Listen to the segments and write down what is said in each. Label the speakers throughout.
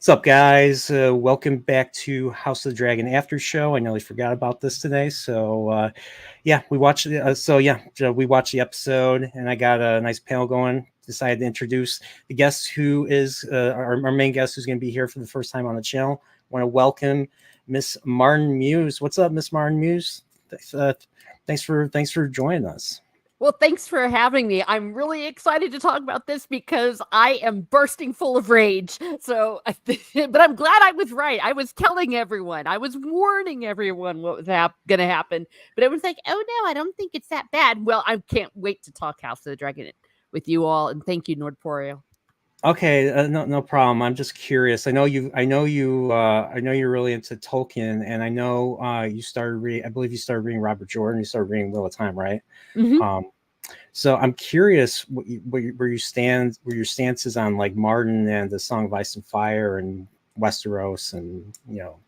Speaker 1: What's up, guys? Welcome back to House of the Dragon Aftershow. I nearly forgot about this today, so we watched. We watched the episode, and I got a nice panel going. Decided to introduce the guest who is our main guest, who's going to be here for the first time on the channel. Want to welcome Miss Martin Muse. What's up, Miss Martin Muse? Thanks for joining us.
Speaker 2: Well, thanks for having me. I'm really excited to talk about this because I am bursting full of rage. So, but I'm glad I was right. I was telling everyone, I was warning everyone what was going to happen. But everyone's like, oh no, I don't think it's that bad. Well, I can't wait to talk House of the Dragon with you all. And thank you, Nordporio.
Speaker 1: Okay, no problem. I'm just curious. I know you're really into Tolkien, and I know you started reading. I believe you started reading Robert Jordan. You started reading Wheel of Time, right?
Speaker 2: Mm-hmm.
Speaker 1: So I'm curious where your stance is on like Martin and the Song of Ice and Fire and Westeros and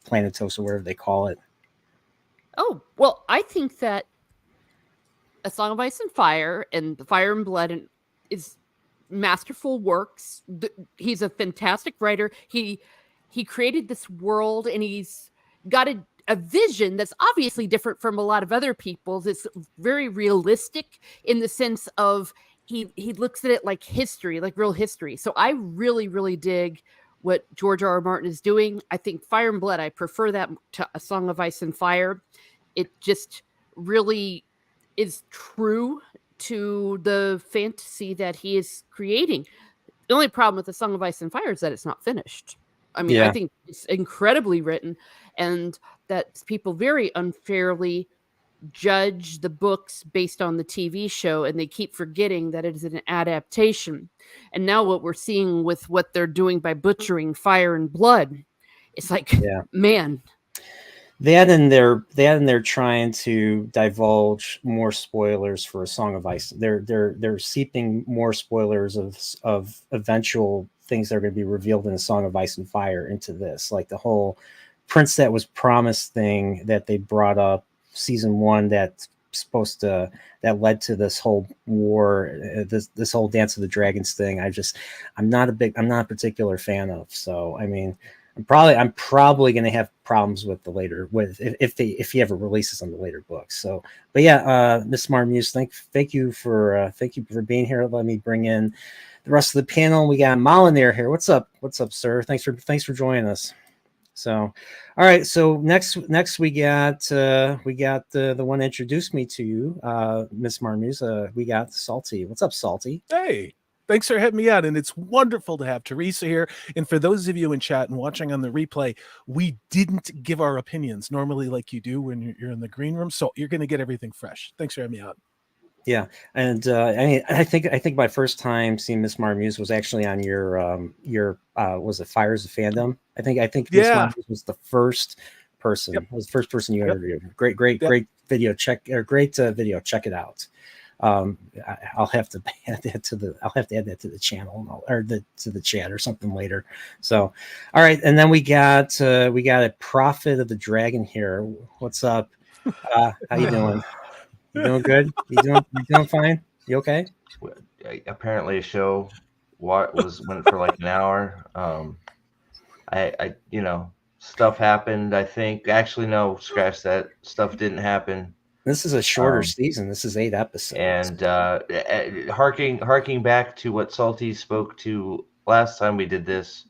Speaker 1: Planetos or whatever they call it.
Speaker 2: Oh well, I think that A Song of Ice and Fire and The Fire and Blood is masterful works. He's a fantastic writer. He created this world, and he's got a vision that's obviously different from a lot of other people's. It's very realistic in the sense of he looks at it like history, like real history. So I really, really dig what George R. R. Martin is doing. I think Fire and Blood, I prefer that to A Song of Ice and Fire. It just really is true to the fantasy that he is creating. The only problem with The Song of Ice and Fire is that it's not finished. I mean, I think it's incredibly written, and that people very unfairly judge the books based on the TV show, and they keep forgetting that it is an adaptation. And now what we're seeing with what they're doing by butchering Fire and Blood, it's like, man.
Speaker 1: They're trying to divulge more spoilers for A Song of Ice. They're seeping more spoilers of eventual things that are going to be revealed in A Song of Ice and Fire into this, like the whole Prince That Was Promised thing that they brought up season 1 that led to this whole war, this whole Dance of the Dragons thing. I'm not a particular fan of. So I mean, I'm probably going to have problems with the later if he ever releases on the later books. So, but yeah, Miss Martin Muse, thank you for being here. Let me bring in the rest of the panel. We got Molyneux here. What's up, sir? Thanks for joining us. So, all right. So next we got the one that introduced me to you, Miss Martin Muse. We got Salty. What's up, Salty?
Speaker 3: Hey. Thanks for having me out, and it's wonderful to have Teresa here. And for those of you in chat and watching on the replay, we didn't give our opinions normally like you do when you're in the green room, so you're going to get everything fresh. Thanks for having me out.
Speaker 1: Yeah, and I think my first time seeing Miss Martin Muse was actually on your was it Fires of Fandom? I think Miss Martin Muse was the first person. Yep. Was the first person you interviewed. Great video. Check video. Check it out. I'll have to add that to the channel or to the chat or something later. So, all right, and then we got a Prophet of the Dragon here. What's up? How you doing? You doing good? You doing fine? You okay?
Speaker 4: Apparently, a show went for like an hour. I stuff happened. I think actually no, scratch that. Stuff didn't happen.
Speaker 1: This is a shorter season. This is 8 episodes.
Speaker 4: And harking back to what Salty spoke to last time we did this,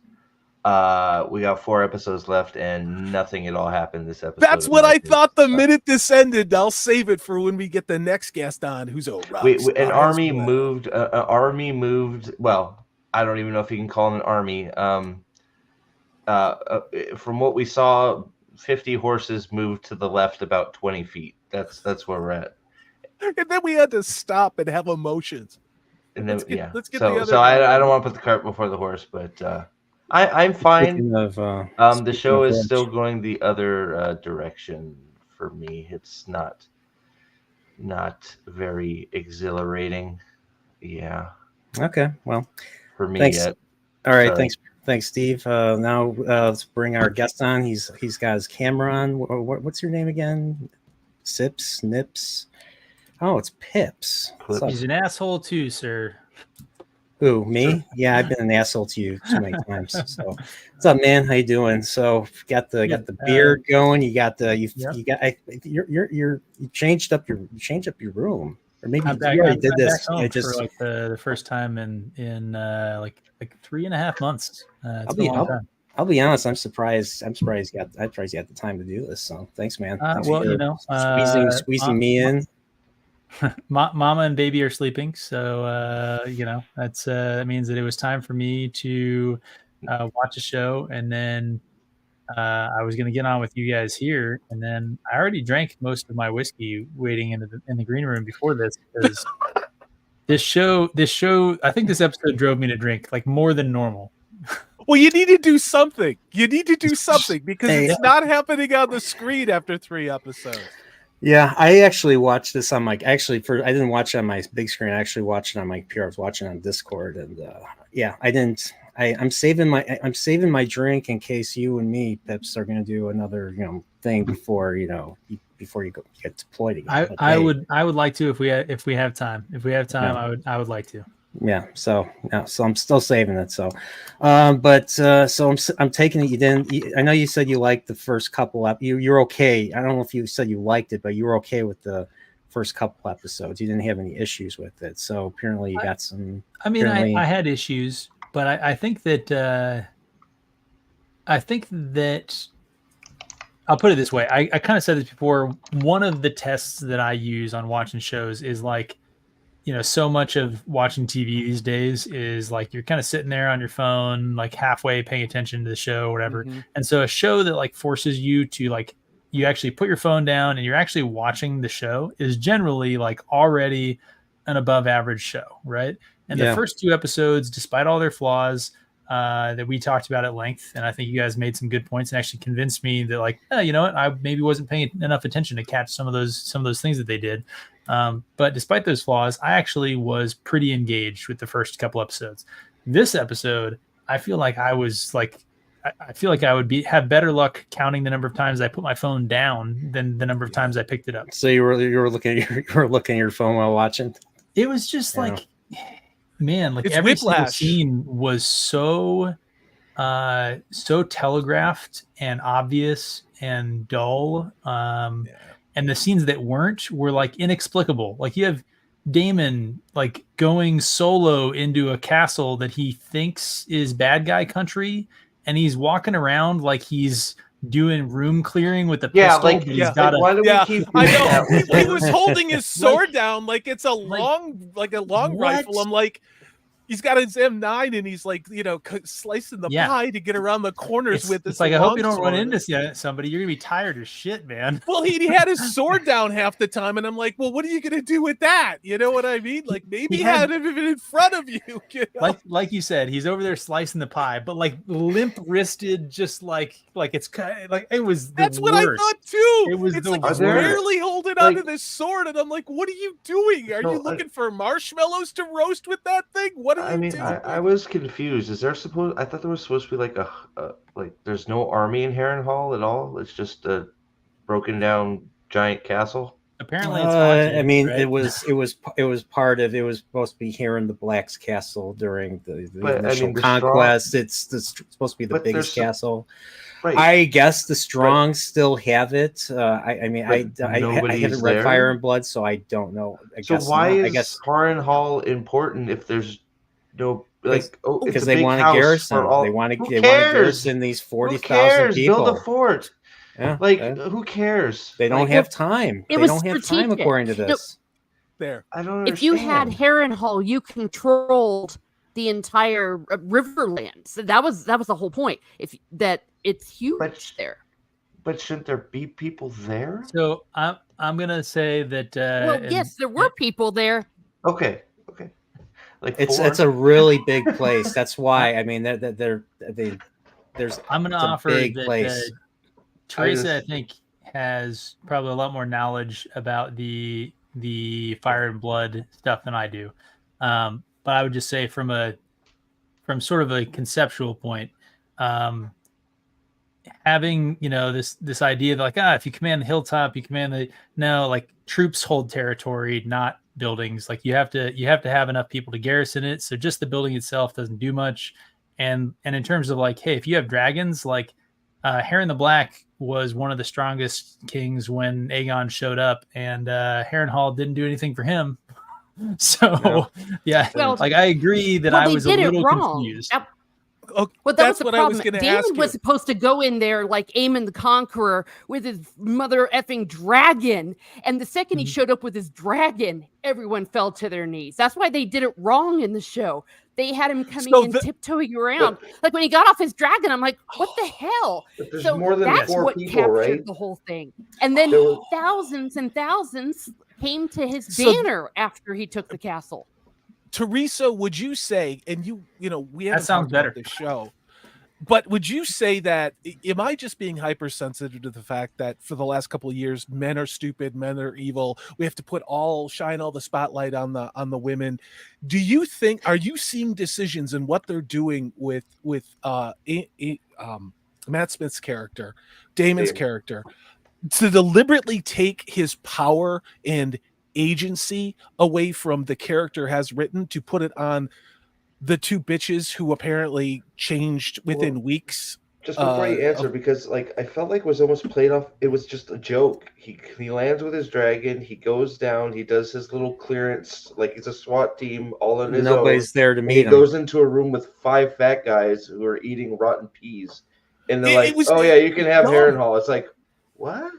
Speaker 4: we got 4 episodes left, and nothing at all happened this episode.
Speaker 3: That's what I thought the minute this ended. I'll save it for when we get the next guest on, who's a rock star.
Speaker 4: An army moved. Army moved. Well, I don't even know if you can call it an army. From what we saw, 50 horses moved to the left about 20 feet. That's where we're at.
Speaker 3: And then we had to stop and have emotions.
Speaker 4: And then let's get so I don't want to put the cart before the horse, but I'm fine. The show is still going the other direction for me. It's not very exhilarating. Yeah.
Speaker 1: Okay. Well,
Speaker 4: for me
Speaker 1: thanks.
Speaker 4: Yet.
Speaker 1: All right. Sorry. Thanks, Steve. Now let's bring our guest on. He's got his camera on. What's your name again? Sips, Nips. Oh, it's Pips.
Speaker 5: He's an asshole too, sir.
Speaker 1: Who, me? Yeah, I've been an asshole to you too many times. So, what's up, man? How you doing? So, got the beard going. You got the you got. You changed up your room, or maybe
Speaker 5: I'm back,
Speaker 1: you already
Speaker 5: I'm,
Speaker 1: did
Speaker 5: I'm
Speaker 1: this.
Speaker 5: back home
Speaker 1: It just
Speaker 5: for like the first time in like 3.5 months. It's
Speaker 1: I'll
Speaker 5: been
Speaker 1: be
Speaker 5: a long time.
Speaker 1: I'll be honest. I'm surprised you got the time to do this. So, thanks, man. Thanks
Speaker 5: Well,
Speaker 1: for squeezing me in.
Speaker 5: Mama and baby are sleeping, so that means that it was time for me to watch a show, and then I was going to get on with you guys here, and then I already drank most of my whiskey waiting in the green room before this, because this show, I think this episode drove me to drink like more than normal.
Speaker 3: Well, you need to do something. You need to do something because it's not happening on the screen after 3 episodes.
Speaker 1: Yeah, I actually watched this on my I didn't watch it on my big screen. I actually watched it on my computer. I was watching it on Discord, and I'm saving my drink in case you and me, Pips, are going to do another thing before you get deployed again.
Speaker 5: I would like to if we have time. If we have time, I would like to.
Speaker 1: So I'm still saving it. So, I'm taking it. I know you said you liked the first couple you're okay. I don't know if you said you liked it, but you were okay with the first couple episodes. You didn't have any issues with it. So apparently you got some.
Speaker 5: I mean, I had issues, but I think that I'll put it this way. I kind of said this before. One of the tests that I use on watching shows is like, so much of watching TV these days is like you're kind of sitting there on your phone, like halfway paying attention to the show or whatever. Mm-hmm. And so a show that like forces you to like, you actually put your phone down and you're actually watching the show is generally like already an above average show. Right. And the first 2 episodes, despite all their flaws, that we talked about at length, and I think you guys made some good points and actually convinced me that like, you know what, I maybe wasn't paying enough attention to catch some of those things that they did. But despite those flaws, I actually was pretty engaged with the first couple episodes. This episode, I feel like I was like, I feel like I would have better luck counting the number of times I put my phone down than the number of times I picked it up.
Speaker 1: So you were looking at your phone while watching.
Speaker 5: It was just like, man, like every single scene was so telegraphed and obvious and dull. And the scenes that were like inexplicable. Like you have Damon like going solo into a castle that he thinks is bad guy country, and he's walking around like he's doing room clearing with a pistol.
Speaker 3: Why do we keep? I know he was holding his sword down like it's a long rifle. I'm like, he's got his M9 and he's like, slicing the pie to get around the corners with this.
Speaker 5: It's like, I hope you don't run into somebody. You're gonna be tired as shit, man.
Speaker 3: Well, he had his sword down half the time, and I'm like, well, what are you gonna do with that? You know what I mean? Like maybe had him in front of you.
Speaker 5: Like you said, he's over there slicing the pie, but like limp wristed, just like it's kind of like it was.
Speaker 3: That's what I thought too.
Speaker 5: It was
Speaker 3: it's like he's barely holding onto this sword, and I'm like, what are you doing? Are you looking for marshmallows to roast with that thing? What are you doing?
Speaker 4: I was confused. I thought there was supposed to be like there's no army in Harrenhal at all. It's just a broken down giant castle.
Speaker 5: Apparently, it's haunted,
Speaker 1: I mean,
Speaker 5: right?
Speaker 1: it was part of. It was supposed to be here in the Black's castle during the initial conquest. It's supposed to be the biggest castle. Right. I guess the Strongs still have it. I haven't read Fire and Blood, so I don't know.
Speaker 4: Why is Harrenhal important if there's no
Speaker 1: because they want a garrison. They want to garrison these 40,000 people.
Speaker 4: Build a fort.
Speaker 1: Yeah,
Speaker 4: who cares?
Speaker 1: They don't have time. They don't have time according to this.
Speaker 3: There,
Speaker 4: I don't understand.
Speaker 2: If you had Harrenhal, you controlled the entire Riverlands. That was the whole point. It's huge there.
Speaker 4: But shouldn't there be people there?
Speaker 5: So I'm gonna say that.
Speaker 2: Yes, there were people there.
Speaker 4: Okay. Like
Speaker 1: it's a really big place. That's why I mean there's.
Speaker 5: I'm gonna offer that Teresa, I think, has probably a lot more knowledge about the Fire and Blood stuff than I do. But I would just say from sort of a conceptual point, having this idea that like if you command the hilltop, you command troops hold territory, not buildings. Like you have to have enough people to garrison it. So just the building itself doesn't do much. And in terms of like, hey, if you have dragons, like Harren the Black was one of the strongest kings when Aegon showed up, and Harrenhal didn't do anything for him. So yeah,
Speaker 2: Well,
Speaker 5: like I agree that I
Speaker 2: they
Speaker 5: was a
Speaker 2: did it
Speaker 5: little
Speaker 2: wrong.
Speaker 5: confused.
Speaker 3: Oh,
Speaker 2: Well, that
Speaker 3: that's
Speaker 2: was the
Speaker 3: what I was
Speaker 2: problem.
Speaker 3: going to ask
Speaker 2: Daemon
Speaker 3: you.
Speaker 2: was supposed to go in there like Aemon the Conqueror with his mother effing dragon. And the second he showed up with his dragon, everyone fell to their knees. That's why they did it wrong in the show. They had him coming in tiptoeing around. Like when he got off his dragon, I'm like, what the hell?
Speaker 4: But there's
Speaker 2: So
Speaker 4: more than
Speaker 2: that's
Speaker 4: 4
Speaker 2: what
Speaker 4: people,
Speaker 2: captured
Speaker 4: right?
Speaker 2: the whole thing. And then thousands and thousands came to his banner after he took the castle.
Speaker 3: Teresa, would you say, and we haven't
Speaker 5: sounds
Speaker 3: talked
Speaker 5: better.
Speaker 3: about this show, but would you say that, am I just being hypersensitive to the fact that for the last couple of years, men are stupid, men are evil, we have to shine all the spotlight on the women? Do you think, are you seeing decisions in what they're doing with Matt Smith's character, Damon's character, to deliberately take his power and agency away from the character has written to put it on the two bitches who apparently changed within weeks?
Speaker 4: Just before you answer, because like I felt like it was almost played off. It was just a joke. He lands with his dragon. He goes down. He does his little clearance, like he's a SWAT team all on his own.
Speaker 1: Nobody's there to
Speaker 4: And
Speaker 1: meet
Speaker 4: he
Speaker 1: him.
Speaker 4: goes into a room with 5 fat guys who are eating rotten peas, and they're like, "Oh yeah, you can have Harrenhal." It's like, what?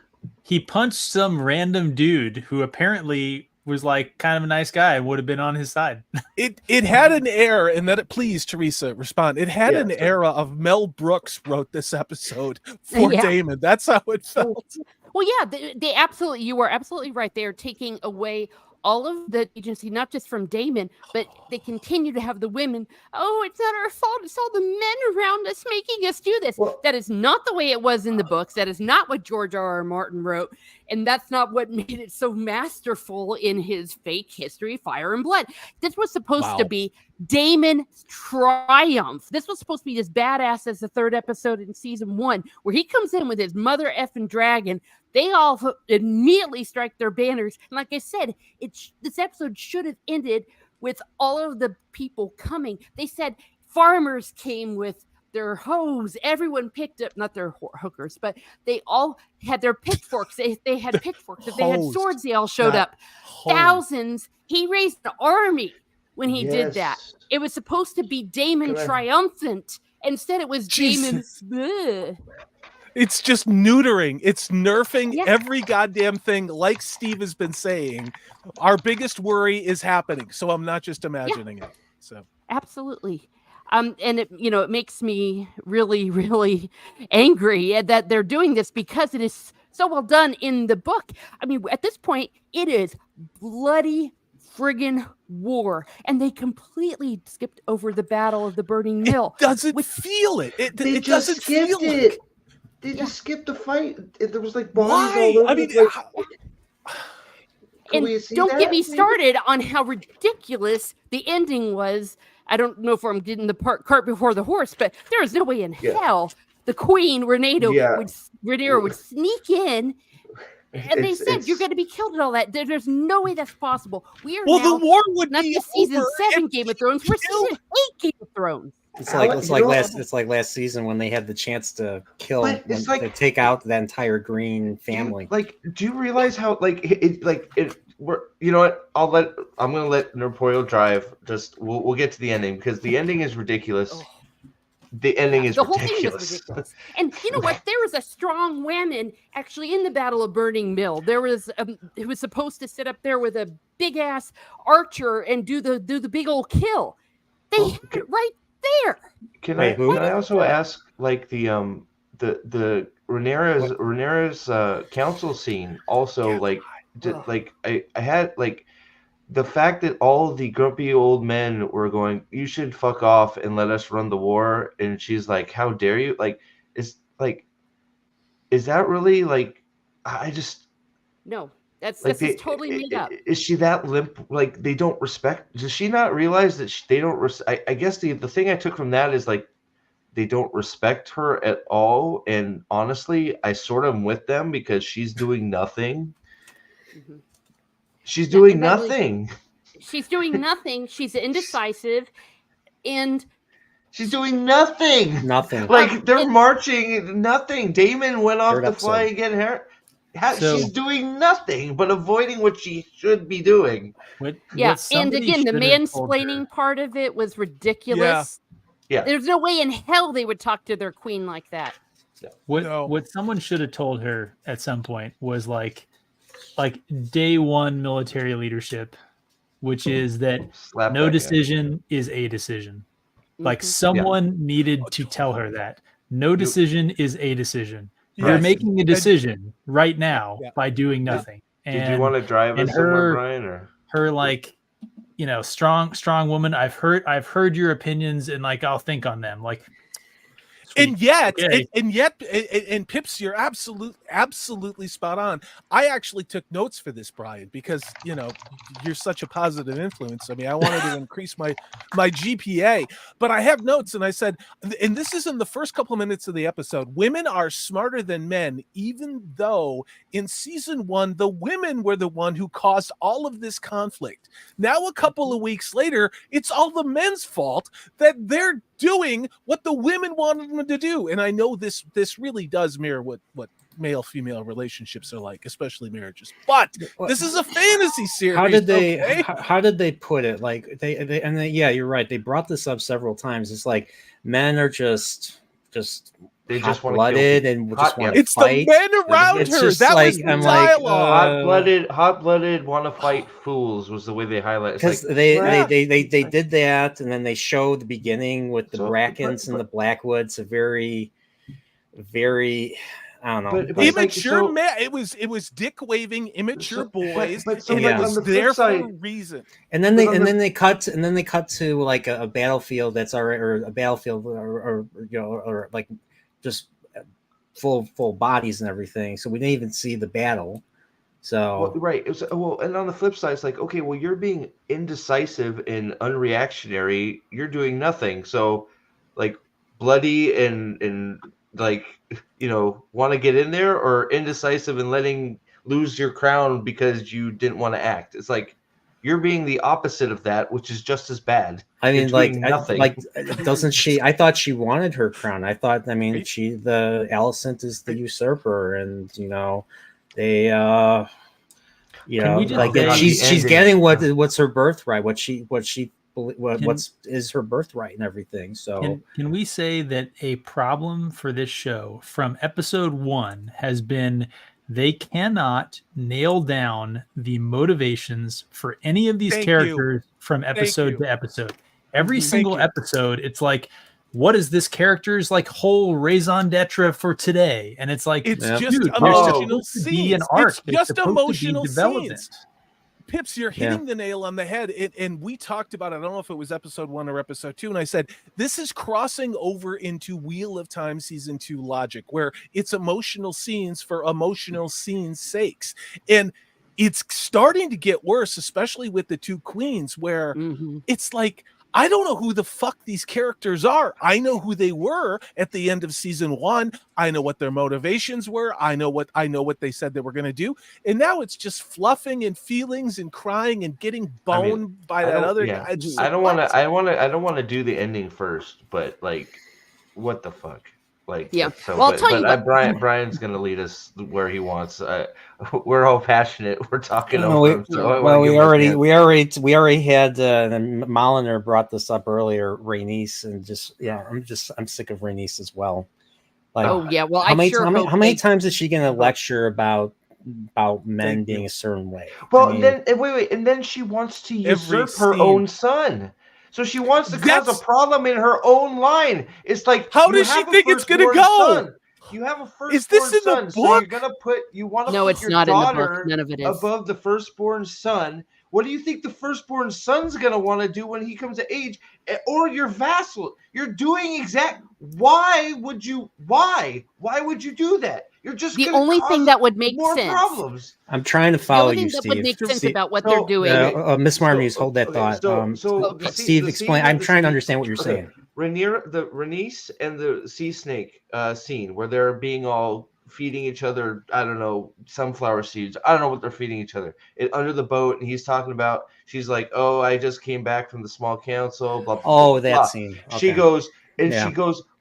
Speaker 5: He punched some random dude who apparently was like kind of a nice guy and would have been on his side.
Speaker 3: It had an air, and that please, Teresa, respond. It had an era of Mel Brooks wrote this episode for Daemon. That's how it felt.
Speaker 2: Well, yeah, they absolutely, you were absolutely right. They are taking away all of the agency, not just from Daemon, but they continue to have the women. Oh, it's not our fault. It's all the men around us making us do this. Well, that is not the way it was in the books. That is not what George R.R. Martin wrote. And that's not what made it so masterful in his fake history, Fire and Blood. This was supposed to be Daemon's triumph. This was supposed to be this badass as the 3rd episode in season 1, where he comes in with his mother effing dragon. They all immediately strike their banners. And like I said, this episode should have ended with all of the people coming. They said farmers came with their hoes. Everyone picked up, not their hookers, but they all had their pitchforks. They had pitchforks. If they had swords, they all showed up. Thousands. He raised an army when he did that. It was supposed to be Daemon triumphant. Instead, it was Daemon.
Speaker 3: It's just neutering. It's nerfing every goddamn thing. Like Steve has been saying, our biggest worry is happening. So I'm not just imagining it. So
Speaker 2: absolutely. And it makes me really, really angry that they're doing this, because it is so well done in the book. I mean, at this point, it is bloody friggin' war, and they completely skipped over the Battle of the Burning Mill.
Speaker 3: It doesn't feel it. It doesn't feel it.
Speaker 4: They just skipped the fight. There was like
Speaker 3: bodies all over the
Speaker 2: place. And don't get me started on how ridiculous the ending was. I don't know if I'm getting the cart before the horse, but there is no way in hell the Queen Rhaenyra would sneak in. And they said you're going to be killed and all that. There's no way that's possible. We are now
Speaker 3: the war would
Speaker 2: not
Speaker 3: be
Speaker 2: just season
Speaker 3: over
Speaker 2: 7 Game of Thrones. We're season 8 Game of Thrones.
Speaker 1: It's like last season when they had the chance to kill, to take out the entire Green family.
Speaker 4: Do you realize how you know what? I'm gonna let Napoleon drive. We'll get to the ending, because the ending is ridiculous.
Speaker 2: Oh.
Speaker 4: The ending is ridiculous.
Speaker 2: Whole thing is ridiculous. And you know what? There was a strong woman actually in the Battle of Burning Mill. There was who was supposed to sit up there with a big ass archer and do the big old kill. They had it right there.
Speaker 4: Can I also ask, like, the Rhaenyra's council scene also, I had like the fact that all the grumpy old men were going, "You should fuck off and let us run the war," and she's like, "How dare you?" Is that really like? I just
Speaker 2: no. This is totally made up.
Speaker 4: Is she that limp? Like, they don't respect? Does she not realize that they don't? I guess the thing I took from that is, like, they don't respect her at all. And honestly, I sort of am with them, because she's doing nothing. Mm-hmm. She's doing
Speaker 2: Exactly.
Speaker 4: nothing.
Speaker 2: She's doing nothing. She's indecisive, and
Speaker 4: She's doing nothing.
Speaker 1: Nothing.
Speaker 4: Like they're
Speaker 2: and-
Speaker 4: marching. Nothing. Damon went off
Speaker 1: Third
Speaker 4: to fly
Speaker 1: episode.
Speaker 4: and get her.
Speaker 5: So-
Speaker 4: She's doing nothing but avoiding what she should be doing.
Speaker 5: What
Speaker 2: yeah, and
Speaker 5: somebody
Speaker 2: again, the
Speaker 5: should have told her-
Speaker 2: mansplaining part of it was ridiculous.
Speaker 4: Yeah.
Speaker 2: There's no way in hell they would talk to their queen like that.
Speaker 5: What someone should have told her at some point was like day one military leadership, which is that
Speaker 4: Slap
Speaker 5: no
Speaker 4: that guy.
Speaker 5: decision is a decision. Like
Speaker 2: Mhm.
Speaker 5: someone needed to tell her that no decision is a decision. You're
Speaker 3: Yes.
Speaker 5: making a decision right now
Speaker 3: Yeah.
Speaker 5: by doing nothing.
Speaker 4: Did you want to drive
Speaker 5: and
Speaker 4: us somewhere,
Speaker 5: her-
Speaker 4: Brian? Or
Speaker 5: her like, strong woman. I've heard your opinions and like I'll think on them. Like, sweet.
Speaker 3: And yet,
Speaker 5: Okay.
Speaker 3: and Pips, you're absolutely spot on. I actually took notes for this, Brian, because you're such a positive influence. I mean, I wanted to increase my GPA, but I have notes, and I said, and this is in the first couple of minutes of the episode. Women are smarter than men, even though in season 1 the women were the one who caused all of this conflict. Now, a couple of weeks later, it's all the men's fault that they're doing what the women wanted them to do. And I know this really does mirror what male-female relationships are like, especially marriages. But this is a fantasy series.
Speaker 1: How did they?
Speaker 3: okay?
Speaker 1: How did they put it? Like yeah, you're right. They brought this up several times. It's like men are just
Speaker 4: they just want to
Speaker 1: blooded and just
Speaker 4: Hot-
Speaker 1: want
Speaker 4: yeah.
Speaker 1: to
Speaker 3: It's
Speaker 1: fight.
Speaker 3: the men around
Speaker 1: It's
Speaker 3: her.
Speaker 1: just
Speaker 3: That
Speaker 1: like-
Speaker 3: was the
Speaker 1: I'm like,
Speaker 3: dialogue.
Speaker 4: hot-blooded want to fight fools was the way they highlight.
Speaker 1: Because
Speaker 4: It's like,
Speaker 1: they
Speaker 4: crap.
Speaker 1: did that, and then they showed the beginning with the
Speaker 4: So,
Speaker 1: Brackens and the Blackwoods. A very, very, I don't know.
Speaker 4: But-
Speaker 1: like-
Speaker 4: like,
Speaker 3: Immature
Speaker 4: so-
Speaker 3: man. It was dick waving immature boys,
Speaker 4: but so
Speaker 3: and
Speaker 1: like,
Speaker 3: it
Speaker 1: on
Speaker 3: was
Speaker 4: the flip
Speaker 3: there
Speaker 4: side-
Speaker 3: for a reason.
Speaker 1: and then
Speaker 4: but on
Speaker 1: they cut to like a battlefield that's already, or a battlefield or like just full bodies and everything. So we didn't even see the battle. So
Speaker 4: Well, right. It was, and on the flip side, it's like, okay, well, you're being indecisive and unreactionary. You're doing nothing. So, like, bloody and like, want to get in there, or indecisive and letting lose your crown because you didn't want to act. It's like you're being the opposite of that, which is just as bad.
Speaker 1: I mean,
Speaker 4: You're doing nothing.
Speaker 1: doesn't she? I thought she wanted her crown. I thought, the Alicent is the usurper, and they,
Speaker 5: Can we just
Speaker 1: like
Speaker 5: say-
Speaker 1: she's
Speaker 4: ending.
Speaker 1: getting what's her birthright, what's her birthright and everything. So
Speaker 5: Can we say that a problem for this show from episode 1 has been they cannot nail down the motivations for any of these
Speaker 3: Thank
Speaker 5: characters from episode
Speaker 3: you.
Speaker 5: to episode. Every
Speaker 3: Thank
Speaker 5: single
Speaker 3: you.
Speaker 5: episode, it's like, what is this character's like whole raison d'etre for today? And it's like,
Speaker 3: It's
Speaker 1: Yeah.
Speaker 3: just
Speaker 5: dude, there's
Speaker 3: emotional
Speaker 5: supposed to be an
Speaker 3: scenes.
Speaker 5: arc.
Speaker 3: It's
Speaker 5: There's
Speaker 3: just
Speaker 5: supposed to be
Speaker 3: emotional
Speaker 5: development.
Speaker 3: scenes. Pips, you're hitting the nail on the head. And we talked about it. I don't know if it was episode 1 or episode 2. And I said, this is crossing over into Wheel of Time season 2 logic, where it's emotional scenes for emotional scenes' sakes. And it's starting to get worse, especially with the two queens, where
Speaker 2: Mhm.
Speaker 3: it's like, I don't know who the fuck these characters are. I know who they were at the end of season 1. I know what their motivations were. I know what they said they were going to do. And now it's just fluffing and feelings and crying and getting boned by that other guy. It's just
Speaker 4: I
Speaker 3: like,
Speaker 4: don't
Speaker 3: what?
Speaker 4: want to. I don't want to do the ending first, but like, what the fuck? Like,
Speaker 2: Yeah.
Speaker 4: So,
Speaker 2: Well, I'll tell you what.
Speaker 4: Brian's gonna lead us where he wants. We're all passionate. We're talking
Speaker 1: No,
Speaker 4: over him. So I
Speaker 1: well,
Speaker 4: wanna
Speaker 1: we
Speaker 4: give him a chance.
Speaker 1: already had Moliner brought this up earlier, Rhaenys, and I'm sick of Rhaenys as well. Like,
Speaker 2: Oh yeah. Well,
Speaker 1: how many
Speaker 2: sure hope
Speaker 1: how many
Speaker 2: they-
Speaker 1: times is she going to lecture about men being a certain way?
Speaker 4: Well,
Speaker 1: I mean,
Speaker 4: wait, and then she wants to
Speaker 3: Every
Speaker 4: usurp her
Speaker 3: scene.
Speaker 4: own son. So she wants to cause
Speaker 3: That's-
Speaker 4: a problem in her own line. It's like,
Speaker 3: How
Speaker 4: you
Speaker 3: does she
Speaker 4: have a
Speaker 3: think it's gonna
Speaker 4: firstborn
Speaker 3: go?
Speaker 4: son. You have a firstborn
Speaker 3: Is this in the
Speaker 4: son, so you're
Speaker 3: book?
Speaker 4: gonna want to
Speaker 2: No,
Speaker 4: put
Speaker 2: it's
Speaker 4: your
Speaker 2: not in the
Speaker 4: daughter
Speaker 2: book. None of it is.
Speaker 4: above the firstborn son. What do you think the firstborn son's gonna want to do when he comes to age? Or your vassal? You're doing Why would you do that? You're just
Speaker 2: The
Speaker 4: gonna
Speaker 2: only
Speaker 4: cause
Speaker 2: thing that would make
Speaker 4: more
Speaker 2: sense.
Speaker 4: problems.
Speaker 1: I'm trying to
Speaker 2: The
Speaker 1: follow
Speaker 2: only
Speaker 1: you,
Speaker 2: thing that would
Speaker 1: Steve.
Speaker 2: make sense
Speaker 4: See,
Speaker 2: about what
Speaker 4: so-
Speaker 2: they're doing.
Speaker 1: Miss Marmuse, hold that
Speaker 4: okay,
Speaker 1: thought.
Speaker 2: Okay.
Speaker 1: Steve,
Speaker 4: the
Speaker 1: explain.
Speaker 4: scene
Speaker 1: I'm
Speaker 4: with the
Speaker 1: trying to
Speaker 4: sea-
Speaker 1: understand what you're
Speaker 4: okay,
Speaker 1: saying.
Speaker 4: Rhaenys and the sea snake scene where they're being all feeding each other, I don't know, sunflower seeds. I don't know what they're feeding each other under the boat. And he's talking about, she's like, oh, I just came back from the small council, blah, blah,
Speaker 1: Oh,
Speaker 4: blah,
Speaker 1: that
Speaker 4: blah.
Speaker 1: scene.
Speaker 4: She
Speaker 1: Okay.
Speaker 4: goes,
Speaker 1: Yeah.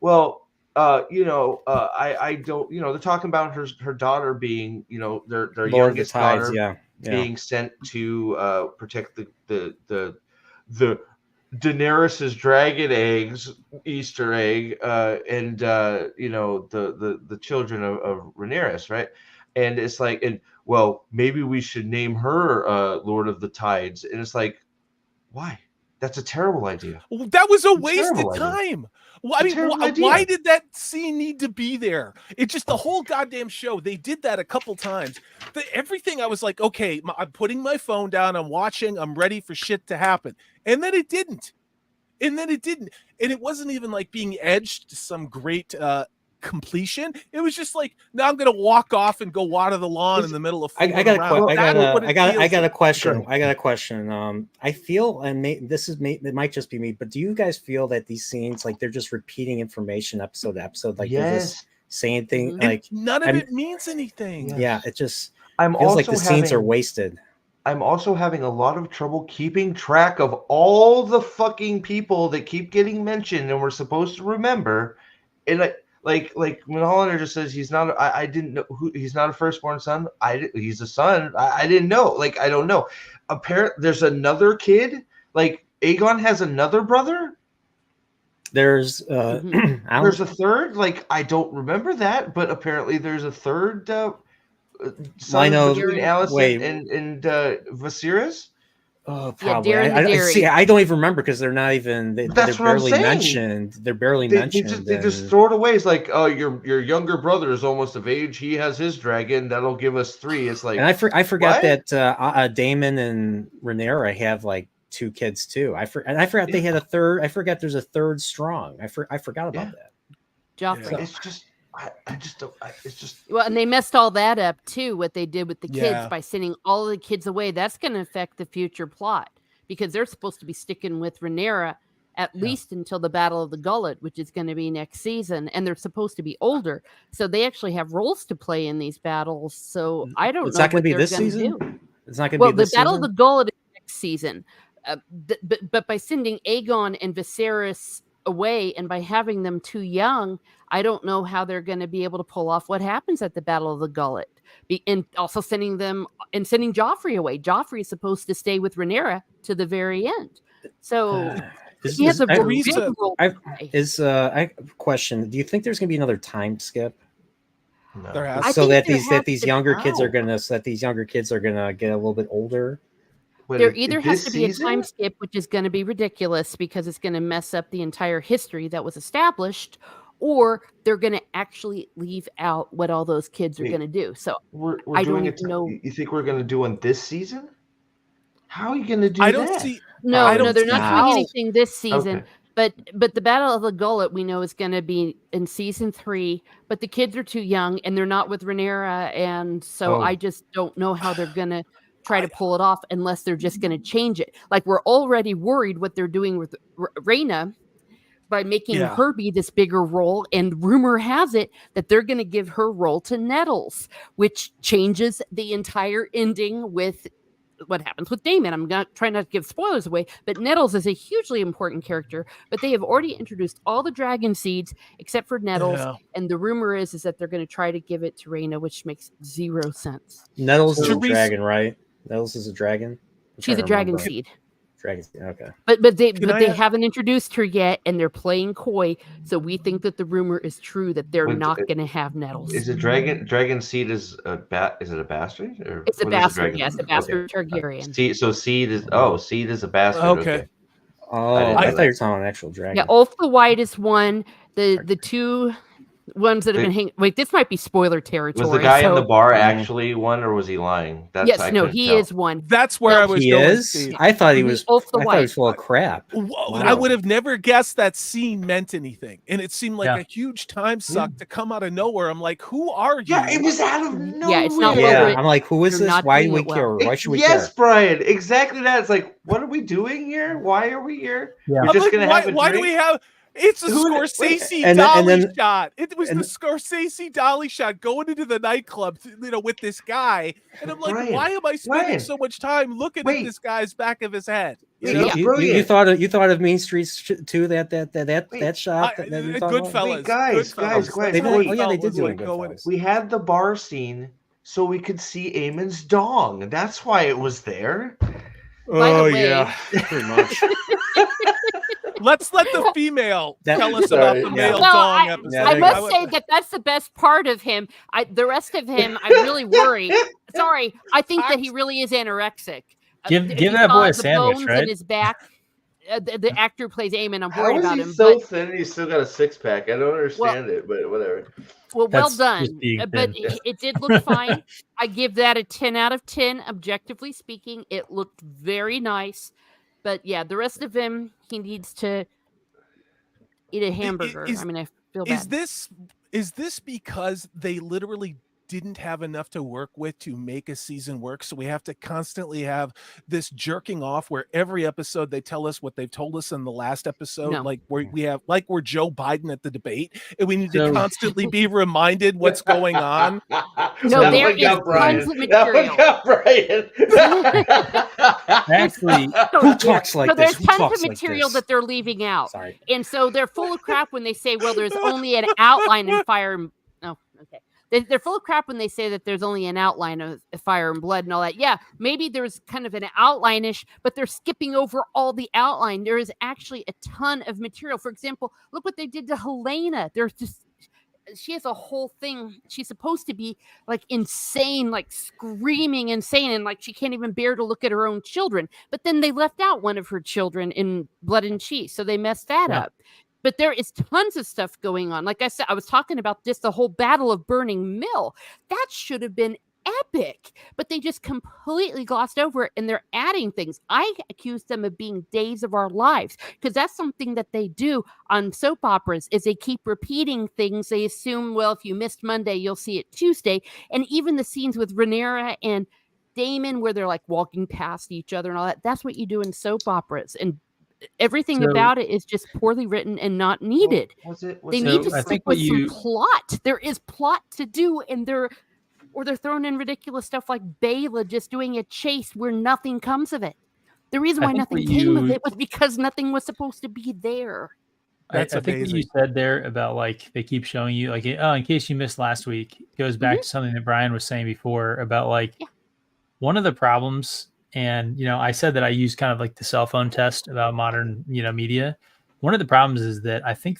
Speaker 4: well, I don't, they're talking about her daughter being, their
Speaker 1: Lord of the
Speaker 4: youngest
Speaker 1: Tides.
Speaker 4: daughter
Speaker 1: Yeah.
Speaker 4: being sent to protect the Daenerys's dragon eggs Easter egg, and the children of Rhaenyra, right? And it's like, and well, maybe we should name her Lord of the Tides. And it's like, why? That's a terrible idea.
Speaker 3: That was a
Speaker 4: It's a
Speaker 3: waste
Speaker 4: terrible
Speaker 3: of
Speaker 4: idea.
Speaker 3: time. Well,
Speaker 4: It's
Speaker 3: I
Speaker 4: a
Speaker 3: mean,
Speaker 4: terrible
Speaker 3: why
Speaker 4: idea.
Speaker 3: did that scene need to be there? It's just the whole goddamn show. They did that a couple times. Everything, I was like, okay, I'm putting my phone down. I'm watching. I'm ready for shit to happen. And then it didn't. And it wasn't even like being edged to some great completion. It was just like, now I'm gonna walk off and go water the lawn in the middle of
Speaker 1: I got a question.
Speaker 4: Good.
Speaker 1: I got a question. I feel, and it might just be me, but do you guys feel that these scenes, like, they're just repeating information episode to episode, like they're just saying things,
Speaker 2: Mhm.
Speaker 1: like
Speaker 3: none of it means anything.
Speaker 1: Yeah, it just
Speaker 4: I'm
Speaker 1: feels like
Speaker 4: also
Speaker 1: the scenes are
Speaker 4: having-
Speaker 1: wasted.
Speaker 4: I'm also having a lot of trouble keeping track of all the fucking people that keep getting mentioned and we're supposed to remember. And like when Hollander just says he's not, I didn't know who, he's not a firstborn son. He's a son. I didn't know. Like, I don't know. Apparently, there's another kid. Like, Aegon has another brother.
Speaker 1: There's
Speaker 4: There's a third. Like, I don't remember that, but apparently there's a third. Son between Alicent and Viserys.
Speaker 1: Oh, probably.
Speaker 2: Darren the Dairy.
Speaker 1: See, I don't even remember because they're not even. They're
Speaker 4: That's what I'm
Speaker 1: barely
Speaker 4: saying.
Speaker 1: mentioned. They're barely mentioned.
Speaker 4: They just throw it away. It's like, oh, your younger brother is almost of age. He has his dragon. That'll give us 3. It's like,
Speaker 1: and I forgot
Speaker 4: what?
Speaker 1: that Daemon and Rhaenyra have like 2 kids too. I forgot they had a third. I forgot there's a third strong. I forgot about that.
Speaker 2: Joffrey.
Speaker 1: So-
Speaker 4: It's just. I just don't. It's just.
Speaker 2: Well, and they messed all that up too. What they did with the kids
Speaker 3: Yeah.
Speaker 2: by sending all of the kids away. That's going to affect the future plot because they're supposed to be sticking with Rhaenyra at least until the Battle of the Gullet, which is going to be next season, and they're supposed to be older, so they actually have roles to play in these battles. So I don't
Speaker 1: It's
Speaker 2: know
Speaker 1: not going
Speaker 2: what
Speaker 1: to be
Speaker 2: they're
Speaker 1: this
Speaker 2: gonna
Speaker 1: season.
Speaker 2: do.
Speaker 1: It's not going to
Speaker 2: Well,
Speaker 1: be
Speaker 2: the
Speaker 1: this
Speaker 2: Battle
Speaker 1: season?
Speaker 2: of the Gullet is next season, but by sending Aegon and Viserys away and by having them too young, I don't know how they're going to be able to pull off what happens at the Battle of the Gullet. And also sending Joffrey away. Joffrey is supposed to stay with Rhaenyra to the very end. So he has a big role to play.
Speaker 1: I have a question. Do you think there's going to be another time skip?
Speaker 4: No.
Speaker 3: There has
Speaker 1: So
Speaker 2: think
Speaker 1: that
Speaker 2: there has
Speaker 1: these
Speaker 2: to-
Speaker 1: younger kids are going to get a little bit older.
Speaker 4: Wait,
Speaker 2: There either has
Speaker 4: this
Speaker 2: to be a
Speaker 4: season?
Speaker 2: time skip, which is going to be ridiculous because it's going to mess up the entire history that was established, or they're going to actually leave out what all those kids are
Speaker 4: Wait,
Speaker 2: going to do. So
Speaker 4: We're
Speaker 2: I
Speaker 4: doing
Speaker 2: don't
Speaker 4: it.
Speaker 2: even know.
Speaker 4: You think we're going to do one this season? How are you going to do
Speaker 3: I
Speaker 4: that?
Speaker 3: don't see.
Speaker 2: No,
Speaker 3: I don't
Speaker 2: they're not
Speaker 3: see
Speaker 2: doing
Speaker 3: how.
Speaker 2: anything this season.
Speaker 4: Okay.
Speaker 2: But the Battle of the Gullet we know is going to be in season 3. But the kids are too young and they're not with Rhaenyra, and so
Speaker 4: Oh.
Speaker 2: I just don't know how they're going to try to pull it off unless they're just going to change it. Like, we're already worried what they're doing with Rhaena by making
Speaker 3: Yeah.
Speaker 2: her be this bigger role, and rumor has it that they're going to give her role to Nettles, which changes the entire ending with what happens with Daemon. I'm not trying not to give spoilers away, but Nettles is a hugely important character, but they have already introduced all the dragon seeds except for Nettles,
Speaker 3: Yeah.
Speaker 2: and the rumor is that they're going to try to give it to Rhaena, which makes 0 sense.
Speaker 1: Nettles is a
Speaker 3: Teresa-
Speaker 1: dragon, right? Nettles is a dragon. I'm
Speaker 2: She's
Speaker 1: trying
Speaker 2: a
Speaker 1: to
Speaker 2: dragon
Speaker 1: remember.
Speaker 2: seed.
Speaker 1: Dragon. Okay.
Speaker 2: But they
Speaker 3: Can I ask-
Speaker 2: haven't introduced her yet, and they're playing coy. So we think that the rumor is true that they're
Speaker 4: But
Speaker 2: not going to have Nettles.
Speaker 4: Is it dragon seed is a bat? Is it a bastard? Or
Speaker 2: It's a
Speaker 4: what is
Speaker 2: bastard,
Speaker 4: dragon?
Speaker 2: yes, a bastard Targaryen.
Speaker 4: Seed is a bastard.
Speaker 3: Okay.
Speaker 1: Oh,
Speaker 4: didn't
Speaker 1: I
Speaker 4: know
Speaker 1: thought
Speaker 4: that.
Speaker 1: you were talking about an actual dragon.
Speaker 2: Yeah, Ulf the White is one. The 2 ones that have been hanging. Wait, this might be spoiler territory.
Speaker 4: Was the guy in the
Speaker 2: so-
Speaker 4: bar actually one, or was he lying? I
Speaker 2: Yes, no,
Speaker 4: couldn't
Speaker 2: he
Speaker 4: tell.
Speaker 2: is one.
Speaker 3: That's where
Speaker 2: No,
Speaker 3: I was
Speaker 1: He
Speaker 3: going.
Speaker 1: is.
Speaker 3: Steve.
Speaker 1: I thought he
Speaker 2: Mhm,
Speaker 1: was.
Speaker 2: Ulf the
Speaker 1: I thought he
Speaker 2: White.
Speaker 1: was full of crap.
Speaker 3: Whoa,
Speaker 1: Wow.
Speaker 3: I would have never guessed that scene meant anything, and it seemed like
Speaker 5: Yeah.
Speaker 3: a huge time suck to come out of nowhere. I'm like, who are you?
Speaker 4: Yeah, it was out of nowhere.
Speaker 2: Yeah, it's not
Speaker 1: Yeah,
Speaker 2: well,
Speaker 1: I'm like, who is
Speaker 2: you're
Speaker 1: this?
Speaker 2: not
Speaker 1: Why do
Speaker 2: doing
Speaker 1: we
Speaker 2: it
Speaker 1: care?
Speaker 2: well.
Speaker 1: Why should we
Speaker 4: Yes,
Speaker 1: care?
Speaker 4: Brian, exactly that. It's like, what are we doing here? Why are we here?
Speaker 5: Yeah.
Speaker 4: We're
Speaker 3: I'm
Speaker 4: just
Speaker 3: like,
Speaker 4: gonna have a
Speaker 3: why do
Speaker 4: drink?
Speaker 3: we have? It's a
Speaker 4: Who-
Speaker 3: Scorsese
Speaker 1: and
Speaker 3: dolly
Speaker 1: then-
Speaker 3: shot. It was the
Speaker 1: and-
Speaker 3: Scorsese dolly shot going into the nightclub, with this guy. And I'm like,
Speaker 4: Brian,
Speaker 3: why am I spending
Speaker 4: Brian,
Speaker 3: so much time looking at
Speaker 4: wait.
Speaker 3: this guy's back of his head? You
Speaker 4: Wait,
Speaker 3: know?
Speaker 4: it's
Speaker 1: you
Speaker 4: brilliant.
Speaker 1: thought of Mean Streets too? That
Speaker 3: I-
Speaker 1: shot. That you thought about?
Speaker 3: Goodfellas.
Speaker 4: Wait, guys,
Speaker 3: Goodfellas.
Speaker 4: guys,
Speaker 3: That's
Speaker 4: guys,
Speaker 1: They
Speaker 3: how
Speaker 1: did,
Speaker 3: it
Speaker 1: oh yeah, they
Speaker 3: felt,
Speaker 1: did
Speaker 3: was
Speaker 1: do it
Speaker 3: like
Speaker 1: in
Speaker 3: going-
Speaker 1: Goodfellas.
Speaker 4: We had the bar scene so we could see Eamon's dong. That's why it was there.
Speaker 2: By the way,
Speaker 1: pretty much.
Speaker 3: Let's let the female
Speaker 1: That-
Speaker 3: tell us
Speaker 4: Sorry,
Speaker 3: about the
Speaker 1: yeah.
Speaker 3: male
Speaker 2: Well,
Speaker 3: dong
Speaker 2: I-
Speaker 3: episode.
Speaker 1: Yeah,
Speaker 2: I
Speaker 1: they-
Speaker 2: must say that that's the best part of him. The rest of him, I really worry. Sorry, I think that he really is anorexic.
Speaker 5: Give
Speaker 2: If you
Speaker 5: that
Speaker 2: saw
Speaker 5: boy a
Speaker 2: the
Speaker 5: sandwich,
Speaker 2: bones
Speaker 5: right?
Speaker 2: in his back. The actor who plays Eamon. I'm
Speaker 4: How
Speaker 2: worried
Speaker 4: is
Speaker 2: about
Speaker 4: he
Speaker 2: him.
Speaker 4: so
Speaker 2: But
Speaker 4: thin and he's still got a six pack? I don't understand it, but whatever.
Speaker 2: well
Speaker 5: That's
Speaker 2: done.
Speaker 5: just being
Speaker 2: But
Speaker 5: thin.
Speaker 2: it did look fine. I give that a 10 out of 10. Objectively speaking, it looked very nice. But yeah, the rest of him, he needs to eat a hamburger.
Speaker 3: is-
Speaker 2: I mean, I feel bad.
Speaker 3: Is this because they literally didn't have enough to work with to make a season work, so we have to constantly have this jerking off where every episode they tell us what they've told us in the last episode?
Speaker 2: No.
Speaker 3: Like we're Joe Biden at the debate, and we need to
Speaker 5: So-
Speaker 3: constantly be reminded what's going on.
Speaker 2: No,
Speaker 4: That
Speaker 2: there
Speaker 4: one
Speaker 2: is
Speaker 4: got Brian.
Speaker 2: tons of
Speaker 4: That one
Speaker 2: material.
Speaker 4: got Brian.
Speaker 5: Actually,
Speaker 1: Who talks like
Speaker 2: So
Speaker 1: this?
Speaker 2: there's
Speaker 1: Who
Speaker 2: tons
Speaker 1: talks
Speaker 2: of
Speaker 1: like
Speaker 2: material
Speaker 1: this?
Speaker 2: that they're leaving out.
Speaker 1: Sorry.
Speaker 2: And so they're full of crap when they say, well, there's only an outline in Fire and... Oh, okay. They're full of crap when they say that there's only an outline of Fire and Blood and all that. Yeah, maybe there's kind of an outline-ish, but they're skipping over all the outline. There is actually a ton of material. For example, look what they did to Helena. There's just... She has a whole thing. She's supposed to be like insane, like screaming insane, and like she can't even bear to look at her own children. But then they left out one of her children in Blood and Cheese, so they messed that
Speaker 5: Yeah.
Speaker 2: up. But there is tons of stuff going on. Like I said, I was talking about this, the whole Battle of Burning Mill. That should have been epic, but they just completely glossed over it, and they're adding things. I accuse them of being Days of Our Lives, because that's something that they do on soap operas, is they keep repeating things. They assume, well, if you missed Monday, you'll see it Tuesday. And even the scenes with Rhaenyra and Damon where they're like walking past each other and all that, that's what you do in soap operas. And everything
Speaker 5: So-
Speaker 2: about it is just poorly written and not needed.
Speaker 4: Was
Speaker 2: They
Speaker 4: it
Speaker 2: need to
Speaker 5: I
Speaker 2: stick
Speaker 5: think
Speaker 2: with
Speaker 5: what you-
Speaker 2: some plot. There is plot to do, and they're throwing in ridiculous stuff like Bela just doing a chase where nothing comes of it. The reason
Speaker 5: I
Speaker 2: why
Speaker 5: think
Speaker 2: nothing
Speaker 5: what
Speaker 2: came of
Speaker 5: you-
Speaker 2: it was because nothing was supposed to be there.
Speaker 3: That's
Speaker 5: I think what you
Speaker 3: amazing.
Speaker 5: said there about like they keep showing you like, oh, in case you missed last week, goes back to something that Brian was saying before about like
Speaker 2: Yeah.
Speaker 5: one of the problems. And, I said that I use kind of like the cell phone test about modern, media. One of the problems is that I think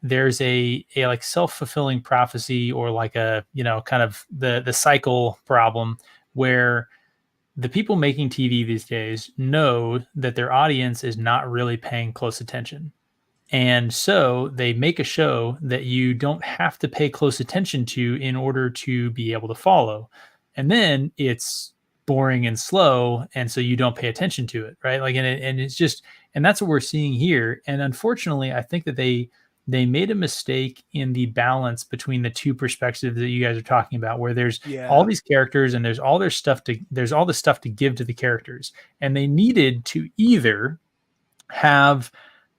Speaker 5: there's a like self-fulfilling prophecy, or like a, kind of the cycle problem where the people making TV these days know that their audience is not really paying close attention. And so they make a show that you don't have to pay close attention to in order to be able to follow. And then it's boring and slow, and so you don't pay attention to it, right? Like, and it's just, and that's what we're seeing here. And unfortunately, I think that they made a mistake in the balance between the two perspectives that you guys are talking about, where there's all these characters and there's all the stuff to give to the characters, and they needed to either have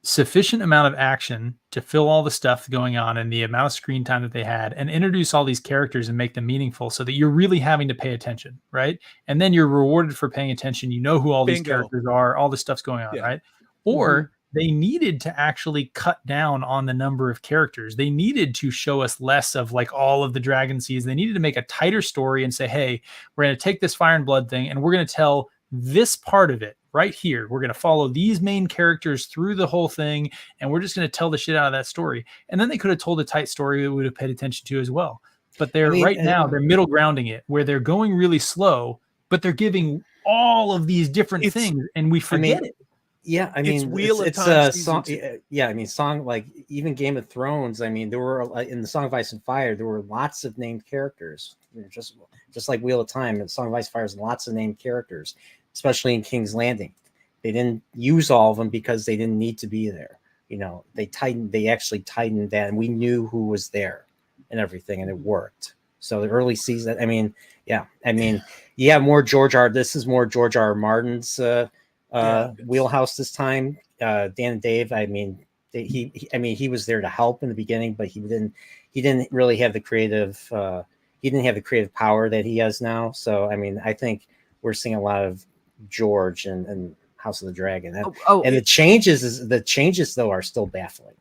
Speaker 5: sufficient amount of action to fill all the stuff going on and the amount of screen time that they had, and introduce all these characters and make them meaningful so that you're really having to pay attention, right? And then you're rewarded for paying attention. You know who all these characters are, all the stuff's going on, right? Or they needed to actually cut down on the number of characters. They needed to show us less of like all of the dragon seas. They needed to make a tighter story and say, hey, we're going to take this Fire and Blood thing and we're going to tell this part of it right here. We're going to follow these main characters through the whole thing, and we're just going to tell the shit out of that story. And then they could have told a tight story that we would have paid attention to as well. But they're now they're middle grounding it, where they're going really slow, but they're giving all of these different things, and we forget it.
Speaker 1: Yeah, I mean,
Speaker 3: it's Wheel of
Speaker 1: it's
Speaker 3: Time
Speaker 1: a
Speaker 3: season
Speaker 1: song.
Speaker 3: 2.
Speaker 1: Yeah, I mean, song like even Game of Thrones. I mean, there were in the Song of Ice and Fire, there were lots of named characters. Just like Wheel of Time, and Song of Ice and Fire has lots of named characters, especially in King's Landing. They didn't use all of them because they didn't need to be there. They actually tightened that, and we knew who was there and everything, and it worked. So the early season, more George R. This is more George R. R. Martin's wheelhouse this time. Dan and Dave, I mean, I mean, he was there to help in the beginning, but he didn't really have the creative power that he has now. So I mean, I think we're seeing a lot of George and House of the Dragon, and the changes though are still baffling.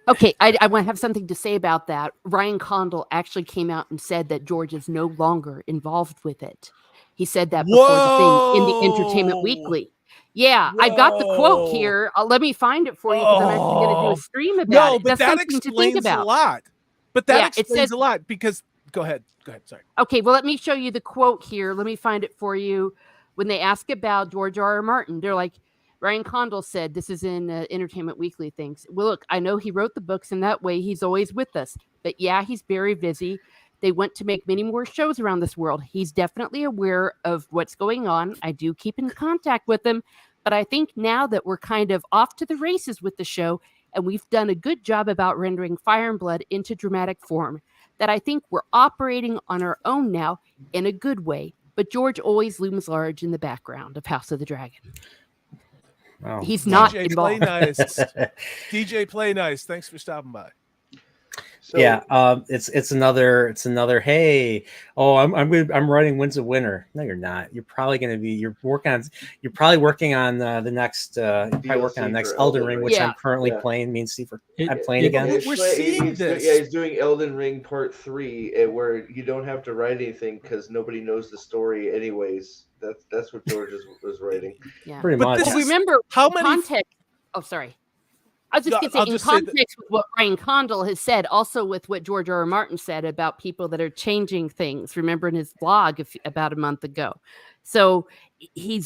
Speaker 2: Okay, I want to have something to say about that. Ryan Condal actually came out and said that George is no longer involved with it. He said that before the thing in the Entertainment Weekly. Yeah, I got the quote here. Let me find it for you because I'm actually going to do a stream about it.
Speaker 3: No, but
Speaker 2: That's
Speaker 3: that
Speaker 2: something to think
Speaker 3: explains a
Speaker 2: about.
Speaker 3: lot. But that
Speaker 2: Yeah, it
Speaker 3: explains
Speaker 2: says-
Speaker 3: a lot because go ahead. Sorry.
Speaker 2: Okay, well, let me show you the quote here. Let me find it for you. When they ask about George R.R. Martin, they're like, Ryan Condal said, this is in Entertainment Weekly things. Well, look, I know he wrote the books, and that way he's always with us. But yeah, he's very busy. They want to make many more shows around this world. He's definitely aware of what's going on. I do keep in contact with him. But I think now that we're kind of off to the races with the show, and we've done a good job about rendering Fire and Blood into dramatic form, that I think we're operating on our own now in a good way. But George always looms large in the background of House of the Dragon.
Speaker 1: Wow.
Speaker 2: He's not
Speaker 3: DJ
Speaker 2: involved.
Speaker 3: Play Nice. DJ Play Nice. Thanks for stopping by.
Speaker 4: So,
Speaker 1: it's another. Hey, I'm writing Winds of Winter. No, you're not. You're probably going to be. You're probably working on the next. You're probably working on the next
Speaker 6: for
Speaker 1: Elden Ring, which
Speaker 2: Yeah.
Speaker 1: I'm currently
Speaker 6: Yeah.
Speaker 1: playing. Me and Steve
Speaker 5: It-
Speaker 1: I'm playing
Speaker 5: it-
Speaker 1: again.
Speaker 3: We're seeing this.
Speaker 6: Yeah, he's doing Elden Ring Part 3, where you don't have to write anything because nobody knows the story anyways. That's what George was writing.
Speaker 2: Yeah.
Speaker 1: Pretty
Speaker 3: But
Speaker 1: much.
Speaker 3: this
Speaker 2: Well, remember,
Speaker 3: How
Speaker 2: in
Speaker 3: many-
Speaker 2: context. Oh, sorry. I was just
Speaker 3: No,
Speaker 2: going to
Speaker 3: I'll
Speaker 2: say, in
Speaker 3: just say that-
Speaker 2: context with what Ryan Condal has said, also with what George R. R. Martin said about people that are changing things. Remember in his blog about a month ago. So he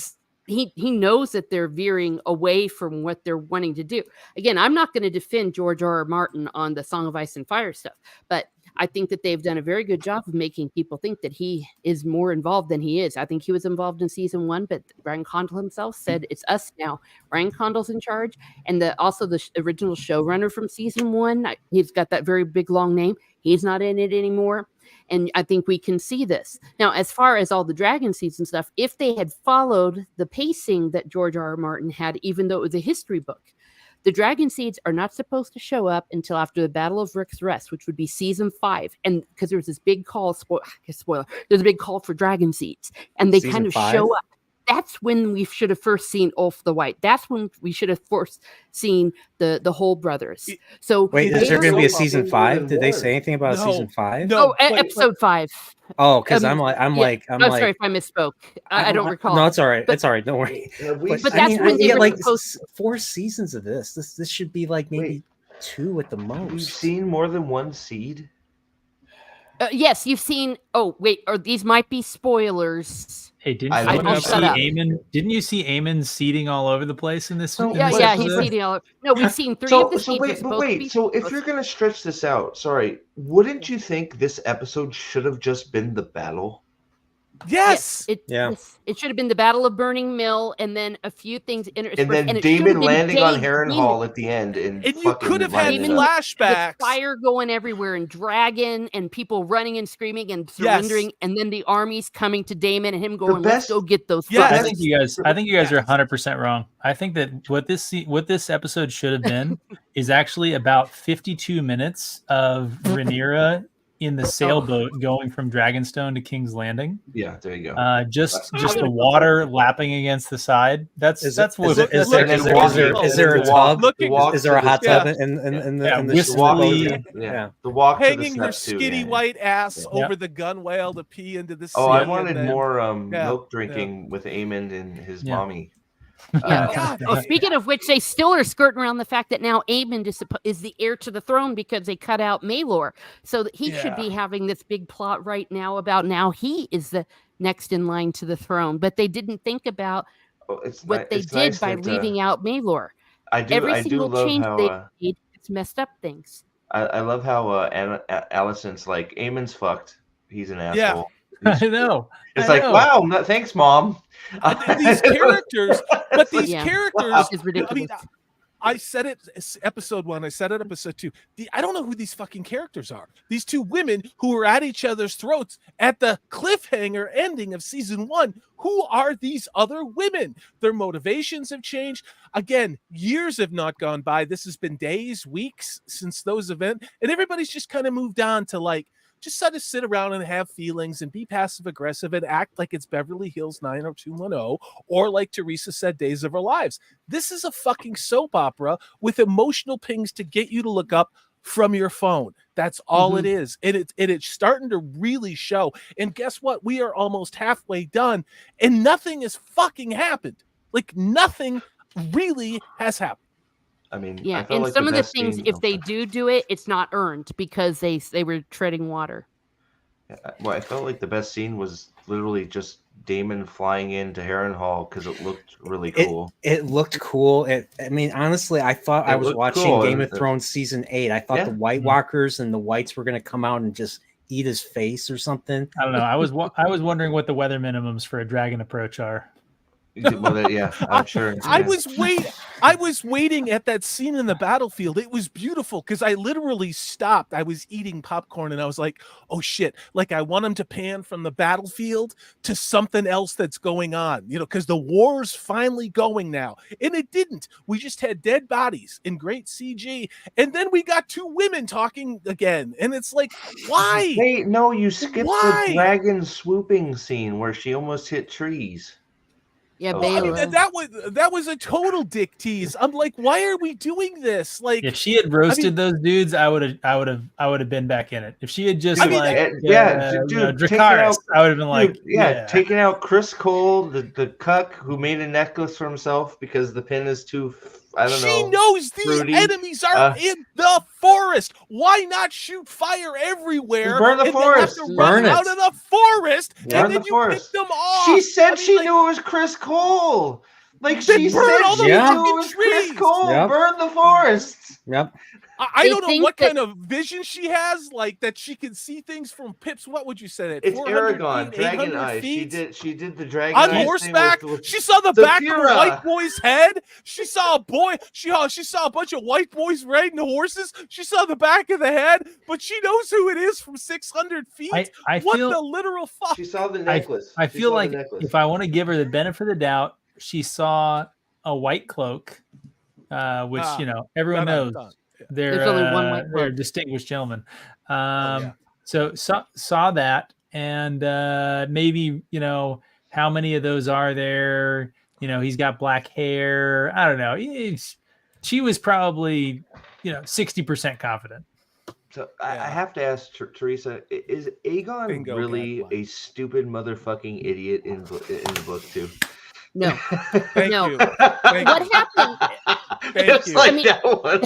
Speaker 2: knows that they're veering away from what they're wanting to do. Again, I'm not going to defend George R. R. Martin on the Song of Ice and Fire stuff, but I think that they've done a very good job of making people think that he is more involved than he is. I think he was involved in season 1, but Ryan Condal himself said it's us now. Ryan Condal's in charge, and also the original showrunner from season 1. He's got that very big long name. He's not in it anymore. And I think we can see this. Now, as far as all the Dragon Seeds and stuff, if they had followed the pacing that George R. R. Martin had, even though it was a history book, the Dragon Seeds are not supposed to show up until after the Battle of Rick's Rest, which would be season 5. And because there was this big call, spoiler, there's a big call for Dragon Seeds. And they
Speaker 1: Season
Speaker 2: kind of
Speaker 1: 5?
Speaker 2: show up. That's when we should have first seen Ulf the White. That's when we should have first seen the Whole brothers. So
Speaker 1: Wait, is there
Speaker 6: They're
Speaker 1: going to be a
Speaker 6: so
Speaker 1: season
Speaker 6: popular
Speaker 1: 5? Did they
Speaker 6: than
Speaker 1: say anything about
Speaker 3: No.
Speaker 1: season 5?
Speaker 3: No, but-
Speaker 2: episode 5.
Speaker 1: Oh, because
Speaker 2: I'm
Speaker 1: like,
Speaker 2: sorry if I misspoke. I don't recall.
Speaker 1: No, it's all right.
Speaker 2: But-
Speaker 1: it's all right. Don't worry.
Speaker 6: Have we
Speaker 2: But
Speaker 6: seen-
Speaker 2: that's when they were
Speaker 1: like
Speaker 2: supposed-
Speaker 1: 4 seasons of this. This should be like maybe 2 at the
Speaker 4: You've
Speaker 1: most.
Speaker 4: seen more than one seed?
Speaker 2: Yes, you've seen. Oh, wait, or these might be spoilers.
Speaker 5: Hey, didn't
Speaker 4: I
Speaker 5: you
Speaker 4: don't
Speaker 5: see
Speaker 2: shut up.
Speaker 5: Eamon? Didn't you see Eamon seeding all over the place in this?
Speaker 4: So-
Speaker 5: in
Speaker 2: Yeah,
Speaker 5: this
Speaker 2: yeah, he's
Speaker 5: episode?
Speaker 2: leading all. No, we've seen 3 of the seeds.
Speaker 4: wait, but wait. So if you're gonna stretch this out, sorry, wouldn't you think this episode should have just been the battle?
Speaker 3: Yes.
Speaker 1: Yeah.
Speaker 2: It should have been the Battle of Burning Mill, and then a few things interspersed.
Speaker 4: And then
Speaker 2: it should have
Speaker 4: Damon
Speaker 2: been
Speaker 4: landing on
Speaker 2: Damon.
Speaker 4: Harrenhal at the end, and
Speaker 3: And you
Speaker 4: fucking
Speaker 3: could have had
Speaker 4: lighting it
Speaker 2: Damon-
Speaker 4: up.
Speaker 3: flashbacks.
Speaker 2: With fire going everywhere, and dragon, and people running and screaming and surrendering, and then the armies coming to Damon, and him going, "Let's
Speaker 6: best-
Speaker 2: go get those."
Speaker 3: Yes.
Speaker 5: I
Speaker 2: fuckers."
Speaker 5: think you guys are 100% wrong. I think that what this episode should have been is actually about 52 minutes of Rhaenyra in the sailboat going from Dragonstone to King's Landing.
Speaker 4: Yeah, there you go.
Speaker 5: Just the water lapping against the side. That's what
Speaker 3: there-
Speaker 1: is
Speaker 3: look-
Speaker 1: there
Speaker 3: look-
Speaker 1: is there a
Speaker 4: the walk-
Speaker 1: tub?
Speaker 3: Looking-
Speaker 4: walk
Speaker 1: Is there a
Speaker 4: to
Speaker 1: hot
Speaker 4: the-
Speaker 1: tub
Speaker 3: Yeah.
Speaker 1: in
Speaker 5: Yeah,
Speaker 1: the
Speaker 5: wistfully-
Speaker 1: sailboat?
Speaker 4: Yeah, the walk
Speaker 3: hanging
Speaker 4: to
Speaker 3: her
Speaker 4: the step too,
Speaker 3: skinny
Speaker 4: yeah.
Speaker 3: white ass
Speaker 5: Yeah.
Speaker 3: over the gunwale to pee into the sea.
Speaker 4: Oh, I
Speaker 3: and
Speaker 4: wanted
Speaker 3: then-
Speaker 4: more
Speaker 3: yeah,
Speaker 4: milk drinking with Aemond and his
Speaker 5: Yeah.
Speaker 4: mommy.
Speaker 2: Yeah.
Speaker 3: God,
Speaker 2: Oh, speaking of which, they still are skirting around the fact that now Aemond is the heir to the throne because they cut out Maelor. So that he should be having this big plot right now about now he is the next in line to the throne. But they didn't think about
Speaker 4: Oh, it's
Speaker 2: what they
Speaker 4: it's
Speaker 2: did
Speaker 4: nice
Speaker 2: by
Speaker 4: that,
Speaker 2: leaving out Maelor.
Speaker 4: I do
Speaker 2: Every
Speaker 4: I do
Speaker 2: single
Speaker 4: love
Speaker 2: change
Speaker 4: how
Speaker 2: they made, it's messed up things.
Speaker 4: I love how Allison's like Aemon's fucked. He's an
Speaker 3: Yeah.
Speaker 4: asshole.
Speaker 5: I know.
Speaker 4: It's
Speaker 5: I
Speaker 4: like
Speaker 5: know.
Speaker 4: wow, thanks, mom.
Speaker 3: these characters, but these
Speaker 2: Yeah.
Speaker 3: characters,
Speaker 2: It's ridiculous.
Speaker 3: I mean, I said it episode 1. I said it episode 2. I don't know who these fucking characters are. These two women who were at each other's throats at the cliffhanger ending of season 1. Who are these other women? Their motivations have changed. Again, years have not gone by. This has been days, weeks since those events, and everybody's just kind of moved on to like just sort of sit around and have feelings and be passive aggressive and act like it's Beverly Hills 90210 or like Teresa said, Days of Our Lives. This is a fucking soap opera with emotional pings to get you to look up from your phone. That's all it is. And it's starting to really show. And guess what? We are almost halfway done and nothing has fucking happened. Like nothing really has happened.
Speaker 4: I mean,
Speaker 2: Yeah,
Speaker 4: I felt
Speaker 2: and
Speaker 4: like
Speaker 2: some of the
Speaker 4: best
Speaker 2: things,
Speaker 4: scene-
Speaker 2: if they do it, it's not earned because they were treading water.
Speaker 4: Well, I felt like the best scene was literally just Damon flying into Harrenhal because it looked really cool.
Speaker 1: It looked cool. I mean, honestly, I thought I was
Speaker 4: looked
Speaker 1: watching
Speaker 4: cool.
Speaker 1: Game of Thrones season 8. I thought the White Walkers and the Whites were going to come out and just eat his face or something.
Speaker 5: I don't know. I was wondering what the weather minimums for a dragon approach are.
Speaker 4: Well, yeah, I'm sure.
Speaker 3: I was waiting at that scene in the battlefield. It was beautiful because I literally stopped. I was eating popcorn and I was like, oh shit. Like I want him to pan from the battlefield to something else that's going on, because the war's finally going now. And it didn't. We just had dead bodies in great CG. And then we got two women talking again. And it's like, why?
Speaker 4: Wait, no, you skipped
Speaker 3: Why?
Speaker 4: the dragon swooping scene where she almost hit trees.
Speaker 2: Yeah,
Speaker 4: Oh,
Speaker 3: I
Speaker 2: Baylor.
Speaker 3: mean, that was a total dick tease. I'm like, why are we doing this? Like,
Speaker 5: If she had roasted those dudes, I would have been back in it. If she had just
Speaker 4: Dude,
Speaker 5: dude,
Speaker 4: taking
Speaker 5: Dracarys,
Speaker 4: out-
Speaker 5: I would have been like,
Speaker 4: taking out Chris Cole, the cuck who made a necklace for himself because the pin is too, I don't know.
Speaker 3: She knows the
Speaker 4: fruity.
Speaker 3: enemies are in the forest. Why not shoot fire everywhere?
Speaker 4: Burn the
Speaker 3: and
Speaker 4: forest.
Speaker 3: Then have to
Speaker 1: Burn
Speaker 3: run
Speaker 1: it.
Speaker 3: out of the forest,
Speaker 4: Burn
Speaker 3: and then
Speaker 4: the
Speaker 3: you
Speaker 4: forest.
Speaker 3: pick them off.
Speaker 4: She said
Speaker 3: I mean,
Speaker 4: she
Speaker 3: like,
Speaker 4: knew it was Chris Cole. Like
Speaker 3: Then
Speaker 4: she
Speaker 3: burn
Speaker 4: said
Speaker 3: all
Speaker 4: she
Speaker 3: the
Speaker 4: knew
Speaker 3: fucking
Speaker 4: it was Chris
Speaker 3: trees.
Speaker 4: Cole.
Speaker 1: Yep.
Speaker 4: Burn the forests.
Speaker 1: Yep.
Speaker 3: I
Speaker 2: They
Speaker 3: don't know
Speaker 2: think
Speaker 3: what
Speaker 2: that-
Speaker 3: kind of vision she has, like that she can see things from Pips. What would you say? At
Speaker 4: It's
Speaker 3: 400
Speaker 4: Aragon,
Speaker 3: feet,
Speaker 4: Dragon
Speaker 3: 800
Speaker 4: Eyes.
Speaker 3: feet?
Speaker 4: She did the Dragon
Speaker 3: On
Speaker 4: Eyes thing
Speaker 3: horseback,
Speaker 4: with
Speaker 3: she saw the back of a
Speaker 4: Saphira.
Speaker 3: white boy's head. She saw a boy. She saw a bunch of white boys riding the horses. She saw the back of the head, but she knows who it is from 600 feet.
Speaker 5: I
Speaker 3: what
Speaker 5: feel
Speaker 3: the literal fuck?
Speaker 4: She saw the necklace.
Speaker 5: I
Speaker 4: She
Speaker 5: feel
Speaker 4: saw the
Speaker 5: like
Speaker 4: necklace.
Speaker 5: if I want to give her the benefit of the doubt, she saw a white cloak, which everyone knows. They're
Speaker 2: There's only one white
Speaker 5: they're
Speaker 2: cloak.
Speaker 5: distinguished gentlemen.
Speaker 3: yeah.
Speaker 5: So saw that, and maybe how many of those are there? He's got black hair. I don't know. She was probably 60% confident.
Speaker 4: So I have to ask Teresa: is Aegon
Speaker 3: Bingo,
Speaker 4: really
Speaker 3: Gadfly.
Speaker 4: a stupid motherfucking idiot in the book too?
Speaker 2: No.
Speaker 3: Thank
Speaker 2: No.
Speaker 3: you. Thank
Speaker 2: What
Speaker 3: you.
Speaker 2: happened?
Speaker 3: Thank
Speaker 4: It's
Speaker 3: you.
Speaker 4: like
Speaker 2: I mean-
Speaker 4: that one.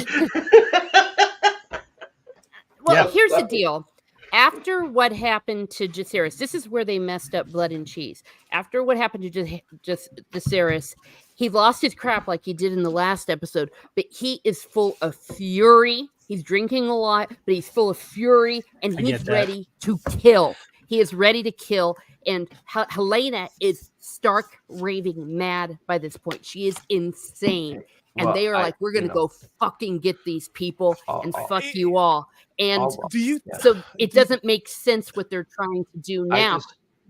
Speaker 2: Well,
Speaker 5: Yeah.
Speaker 2: here's the deal. After what happened to Jacaerys, this is where they messed up Blood and Cheese. After what happened to Jacaerys, he lost his crap like he did in the last episode, but he is full of fury. He's drinking a lot, but he's full of fury, and
Speaker 5: I
Speaker 2: he's
Speaker 5: get that.
Speaker 2: ready to kill. He is ready to kill, and Helena is stark raving mad by this point. She is insane. And
Speaker 4: Well,
Speaker 2: they are like, we're going to go fucking get these people and fuck you all. And
Speaker 3: Do you?
Speaker 2: so it doesn't make sense what they're trying to do now.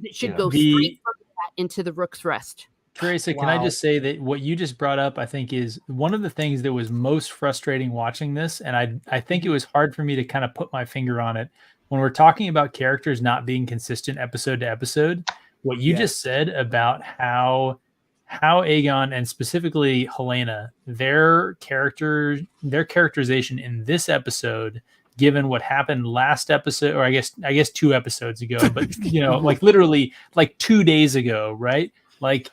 Speaker 2: It should go straight from that into the Rook's Rest.
Speaker 5: Teresa, can I just say that what you just brought up, I think, is one of the things that was most frustrating watching this, and I think it was hard for me to kind of put my finger on it. When we're talking about characters not being consistent episode to episode, what you just said about how Aegon and specifically Helena, their characterization in this episode, given what happened last episode, or I guess 2 episodes ago, but like literally like 2 days ago, right? Like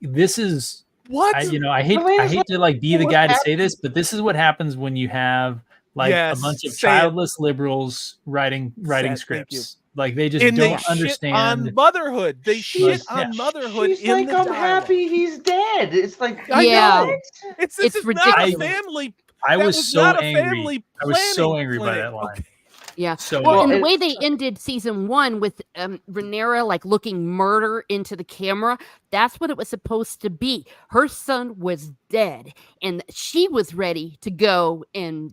Speaker 5: this is
Speaker 3: What?
Speaker 5: I hate to like be the guy to say this, but this is what happens when you have like a bunch of childless liberals writing scripts. Like they just
Speaker 3: and
Speaker 5: don't
Speaker 3: they
Speaker 5: understand
Speaker 3: shit on motherhood. They shit
Speaker 5: yeah.
Speaker 3: on motherhood
Speaker 4: She's
Speaker 3: in
Speaker 4: like,
Speaker 3: the
Speaker 4: I'm
Speaker 3: dialogue.
Speaker 4: happy he's dead. It's like,
Speaker 3: I
Speaker 2: Yeah.
Speaker 3: know. It's
Speaker 2: It's
Speaker 3: not a
Speaker 2: ridiculous.
Speaker 3: family.
Speaker 5: I
Speaker 3: that
Speaker 5: was so
Speaker 3: not a
Speaker 5: angry.
Speaker 3: family
Speaker 5: I was so
Speaker 3: planning
Speaker 5: angry by
Speaker 3: clinic.
Speaker 5: that line.
Speaker 3: Okay.
Speaker 2: Yeah.
Speaker 5: So
Speaker 2: Well, and the
Speaker 6: and-
Speaker 2: way they ended season 1 with Rhaenyra like looking murder into the camera, that's what it was supposed to be. Her son was dead, and she was ready to go and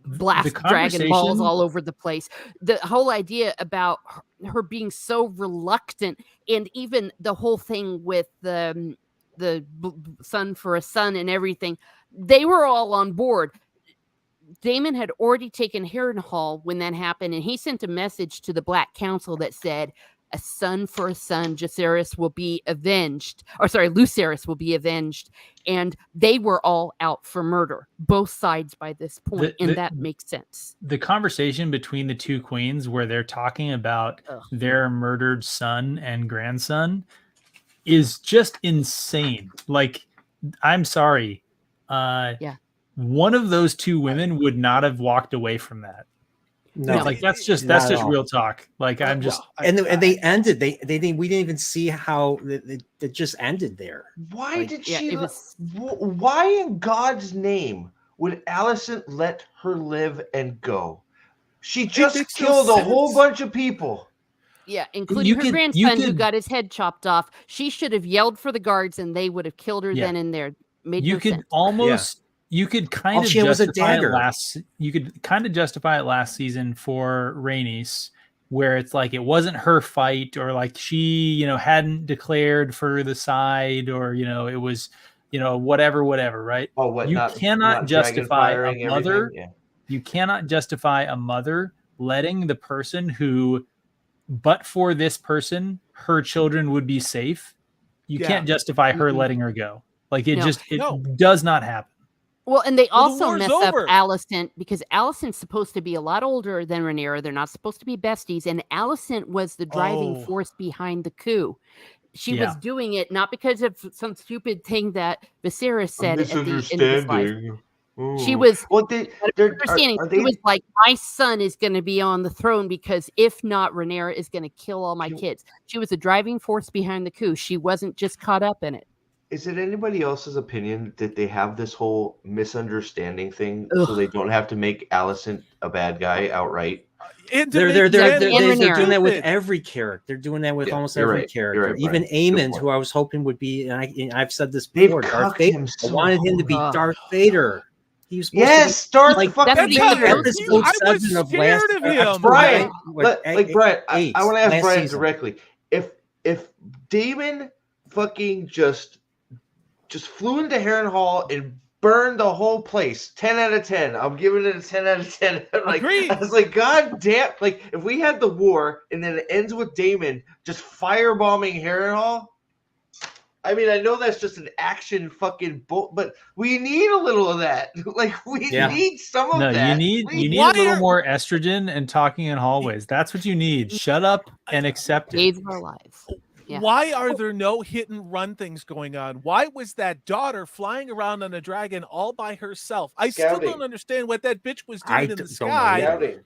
Speaker 2: blast Dragon Balls all over the place. The whole idea about her being so reluctant, and even the whole thing with the son for a son and everything, they were all on board. Damon had already taken Harrenhal when that happened, and he sent a message to the Black Council that said, "A son for a son, Lucerys will be avenged." And they were all out for murder, both sides by this point, and that makes sense.
Speaker 5: The conversation between the two queens, where they're talking about their murdered son and grandson, is just insane. Like, I'm sorry. One of those two women would not have walked away from that.
Speaker 1: No,
Speaker 5: Like that's just real talk. Like I'm just
Speaker 1: and they ended. We didn't even see how it just ended there.
Speaker 6: Why did she? Why in God's name would Alicent let her live and go? She just killed a whole bunch of people.
Speaker 2: Yeah, including her grandson who got his head chopped off. She should have yelled for the guards, and they would have killed her then and there. You
Speaker 5: could kind of justify it last season for Rhaenys, where it's like it wasn't her fight, or like she, hadn't declared for the side, or it was, whatever, right?
Speaker 6: Oh,
Speaker 5: you cannot justify a mother. Yeah. You cannot justify a mother letting the person who, but for this person, her children would be safe. You can't justify her letting her go. Like it does not happen.
Speaker 2: Well, and they also mess up Alicent, because Alicent's supposed to be a lot older than Rhaenyra. They're not supposed to be besties. And Alicent was the driving force behind the coup. She was doing it not because of some stupid thing that Viserys said at the end of his life. She was understanding. She was like, my son is going to be on the throne, because if not, Rhaenyra is going to kill all my kids. She was a driving force behind the coup. She wasn't just caught up in it.
Speaker 6: Is it anybody else's opinion that they have this whole misunderstanding thing, so they don't have to make Alicent a bad guy outright?
Speaker 1: They're doing that with every character. They're doing that with almost every character.
Speaker 6: Right,
Speaker 1: even Aemond, who I was hoping would be, and I've said this before, Darth Vader. I wanted him to be Darth Vader. He was
Speaker 6: Darth
Speaker 1: fucking Vader. Episode 7 of last
Speaker 6: Brian. Brian, I want to ask Brian directly. If Daemon fucking just flew into Harrenhal and burned the whole place, 10 out of 10. I'm giving it a 10 out of 10.
Speaker 3: Agreed.
Speaker 6: I was like, God damn! Like, if we had the war and then it ends with Daemon just firebombing Harrenhal. I mean, I know that's just an action fucking but we need a little of that. Like, we need some of that.
Speaker 5: No, you need a little more estrogen and talking in hallways. That's what you need. Shut up and accept it.
Speaker 2: Days of our lives.
Speaker 3: Yeah. Why are there no hit and run things going on? Why was that daughter flying around on a dragon all by herself? I still don't understand what that bitch was doing in the sky.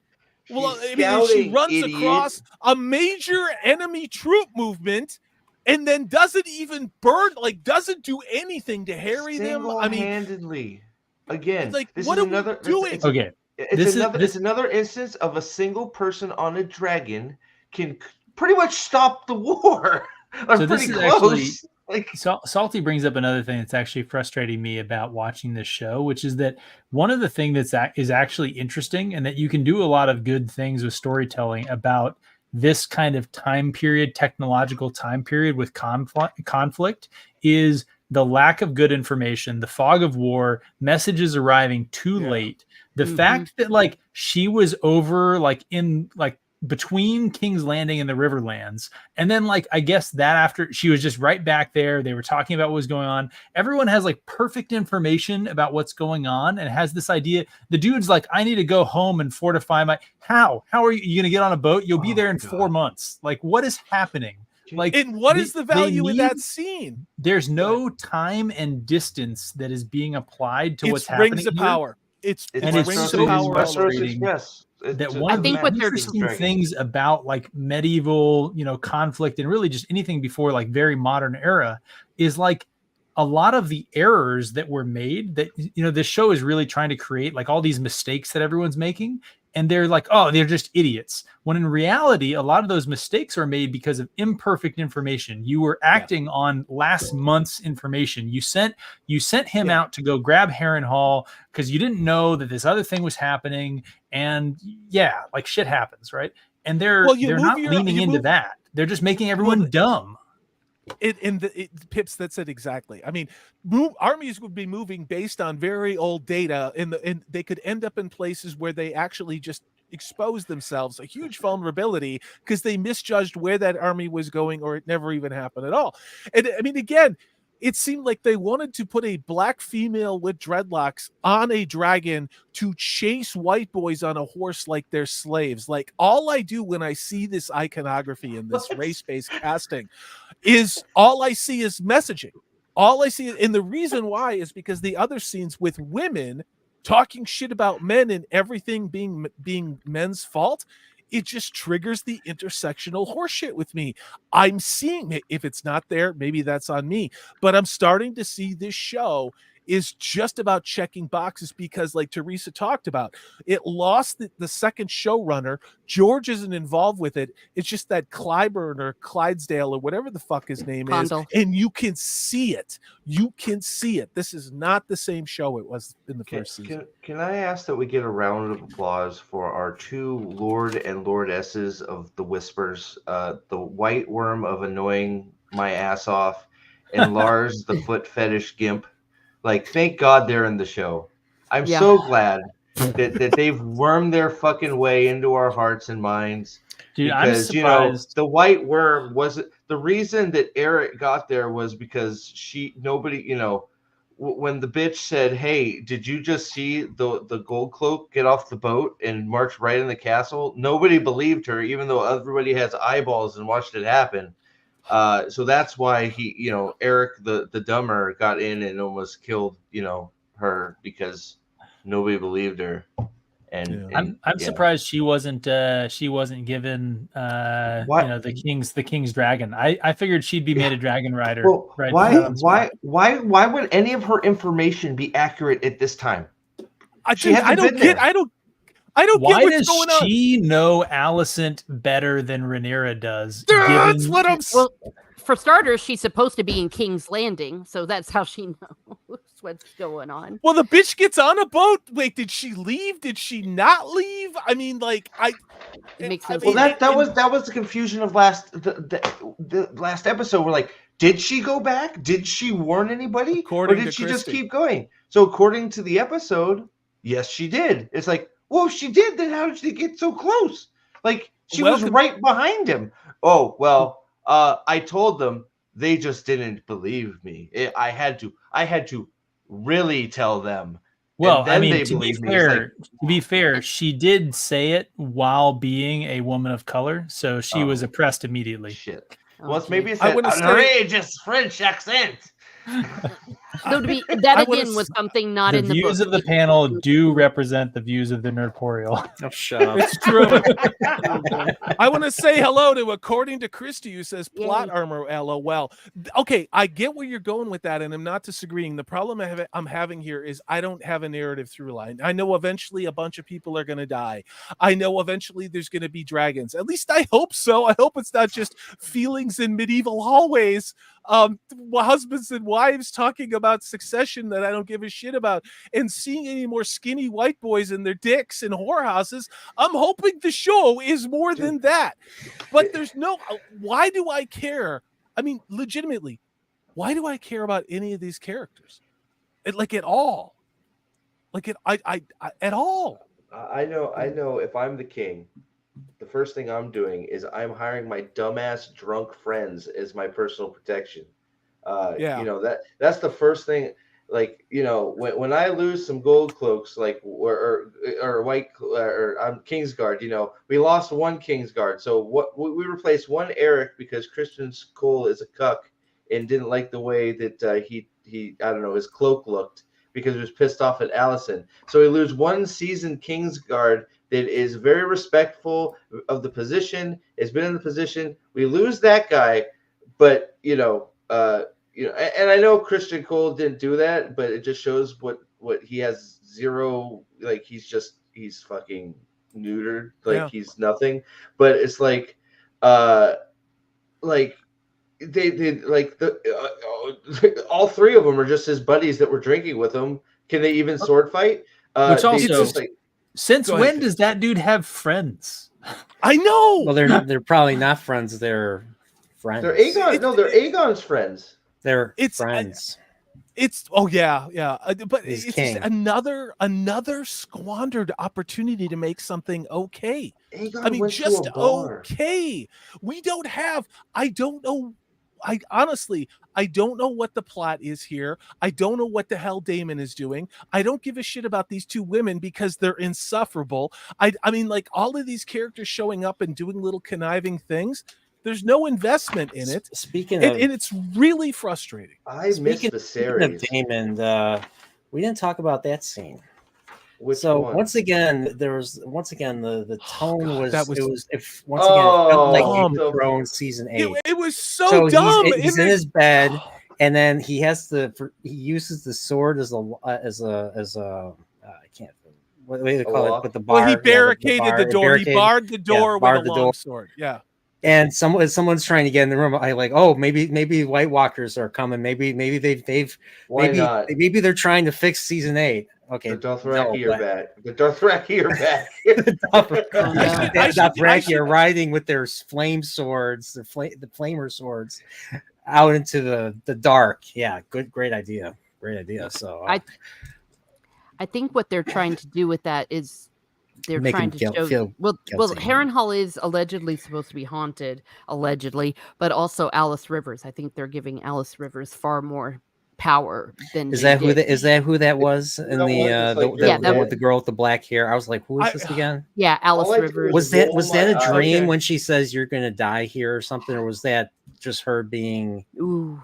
Speaker 3: Well, I mean, she runs across a major enemy troop movement and then doesn't even burn, doesn't do anything to harry them. I mean,
Speaker 6: handedly. Again,
Speaker 3: like,
Speaker 6: this
Speaker 3: what
Speaker 6: is
Speaker 3: are
Speaker 6: another.
Speaker 3: we doing?
Speaker 6: It's another instance of a single person on a dragon can pretty much stop the war.
Speaker 5: So this is close. Salty brings up another thing that's actually frustrating me about watching this show, which is that one of the things that is actually interesting, and that you can do a lot of good things with storytelling about this kind of time period, technological time period with conflict, is the lack of good information, the fog of war, messages arriving too late. The fact that she was over between King's Landing and the Riverlands. And then I guess that after she was just right back there, they were talking about what was going on. Everyone has perfect information about what's going on and has this idea. The dude's like, I need to go home and fortify how are you going to get on a boat? You'll be there in 4 months. What is happening?
Speaker 3: And what is the value in that scene?
Speaker 5: There's no time and distance that is being applied to what's happening.
Speaker 3: Rings of power. It's
Speaker 5: rings of power. That one of the interesting things about medieval, conflict, and really just anything before very modern era is a lot of the errors that were made that, this show is really trying to create all these mistakes that everyone's making. and they're like, oh, they're just idiots. When in reality, a lot of those mistakes are made because of imperfect information. You were acting on last month's information. You sent him out to go grab Harrenhal because you didn't know that this other thing was happening. And like shit happens, right? And they're not leaning into that. They're just making everyone dumb.
Speaker 3: Pips, that said exactly. I mean, armies would be moving based on very old data, and they could end up in places where they actually just expose themselves a huge vulnerability because they misjudged where that army was going, or it never even happened at all. And I mean, again, it seemed like they wanted to put a black female with dreadlocks on a dragon to chase white boys on a horse like they're slaves. Like, all I do when I see this iconography and this race-based casting is all I see is messaging. All I see, and the reason why is because the other scenes with women talking shit about men and everything being men's fault, it just triggers the intersectional horseshit with me. I'm seeing it. If it's not there, maybe that's on me. But I'm starting to see this show is just about checking boxes because, like Teresa talked about, it lost the second showrunner. George isn't involved with it. It's just that Clyburn or Clydesdale or whatever the fuck his name
Speaker 2: Condell.
Speaker 3: is, and you can see it. You can see it. This is not the same show it was in the first season.
Speaker 6: Can I ask that we get a round of applause for our two Lord and Lordesses of the Whispers, the White Worm of annoying my ass off, and Lars the foot fetish gimp. Like, thank God they're in the show. I'm so glad that they've wormed their fucking way into our hearts and minds.
Speaker 5: Dude,
Speaker 6: because,
Speaker 5: I'm surprised.
Speaker 6: the White Worm wasn't the reason that Eric got there was because nobody, when the bitch said, "Hey, did you just see the gold cloak get off the boat and march right in the castle?" Nobody believed her, even though everybody has eyeballs and watched it happen. So that's why he, Eric the dumber got in and almost killed, her because nobody believed her. And
Speaker 5: I'm surprised she wasn't given the king's dragon. I figured she'd be made a dragon rider.
Speaker 6: Well, why would any of her information be accurate at this time?
Speaker 3: I don't get
Speaker 5: Why
Speaker 3: what's going on.
Speaker 5: Why does she know Alicent better than Rhaenyra does?
Speaker 3: That's what I'm.
Speaker 2: Well, for starters, she's supposed to be in King's Landing, so that's how she knows what's going on.
Speaker 3: Well, the bitch gets on a boat. Wait, did she leave? Did she not leave? I mean, like,
Speaker 6: that was the confusion of the last episode. We're like, did she go back? Did she warn anybody, or did she just keep going? So according to the episode, yes, she did. It's like, well, if she did, then how did she get so close? Like, she was right behind him. Oh, well, I told them, they just didn't believe me. I had to really tell them.
Speaker 5: Well, I mean, to be fair, she did say it while being a woman of color, so she was oppressed immediately.
Speaker 6: Shit. Well, maybe it's an outrageous French accent.
Speaker 2: So that again was something not in the book.
Speaker 5: The views of the panel do represent the views of the Nerdporial.
Speaker 1: Oh, shut up.
Speaker 3: It's true. I want to say hello to According to Christy, who says plot armor, LOL. Okay, I get where you're going with that, and I'm not disagreeing. The problem I'm having here is I don't have a narrative through line. I know eventually a bunch of people are going to die. I know eventually there's going to be dragons. At least I hope so. I hope it's not just feelings in medieval hallways. Husbands and wives talking about succession that I don't give a shit about, and seeing any more skinny white boys and their dicks in whorehouses. I'm hoping the show is more than that. But there's no. Why do I care? I mean, legitimately, why do I care about any of these characters? At all? At all?
Speaker 6: I know. If I'm the king, the first thing I'm doing is I'm hiring my dumbass drunk friends as my personal protection. That's the first thing. Like, when I lose some gold cloaks, like or white or I'm Kingsguard, we lost one Kingsguard. So we replaced one Eric because Christian Cole is a cuck and didn't like the way that he I don't know, his cloak looked because he was pissed off at Allison. So we lose one seasoned Kingsguard that is very respectful of the position, has been in the position. We lose that guy, but and I know Christian Cole didn't do that, but it just shows what he has zero. Like, he's fucking neutered, like he's nothing. But it's like they like all three of them are just his buddies that were drinking with him. Can they even sword fight?
Speaker 5: Which also, since when does that dude have friends?
Speaker 3: I know.
Speaker 1: Well, they're probably not friends. They're friends.
Speaker 6: They're Aegon's friends.
Speaker 1: They're friends.
Speaker 3: But it's just another squandered opportunity to make something okay.
Speaker 6: Aegon
Speaker 3: I mean,
Speaker 6: went
Speaker 3: just
Speaker 6: to a bar.
Speaker 3: okay. We don't have. I don't know. I honestly don't know what the plot is here. I don't know what the hell Daemon is doing. I don't give a shit about these two women because they're insufferable. I mean, like all of these characters showing up and doing little conniving things. There's no investment in it.
Speaker 1: Speaking of,
Speaker 3: and it's really frustrating.
Speaker 6: I miss Viserys.
Speaker 1: Speaking of Daemon, we didn't talk about that scene. Once again, the tone was Game of Thrones season 8.
Speaker 3: It was so dumb.
Speaker 1: He's in his bed, and then he uses the sword as a I can't. What do they call it? With the bar.
Speaker 3: Well, he barricaded the door. He barred the door with a long sword. Yeah.
Speaker 1: And someone's trying to get in the room. I like, maybe White Walkers are coming. Maybe they're trying to fix season 8. Okay,
Speaker 6: the Dothraki are back. The Dothraki are back.
Speaker 1: The Dothraki are riding with their flame swords, the flamer swords, out into the dark. Yeah, great idea. So
Speaker 2: I think what they're trying to do with that is they're trying to show. Well, Harrenhal is allegedly supposed to be haunted, but also Alice Rivers. I think they're giving Alice Rivers far more power than
Speaker 1: is that who that was in the girl with the black hair? I was like, who is this again?
Speaker 2: Yeah, Alice Rivers.
Speaker 1: Was that a dream when she says you're gonna die here or something, or was that just her being?
Speaker 2: Ooh.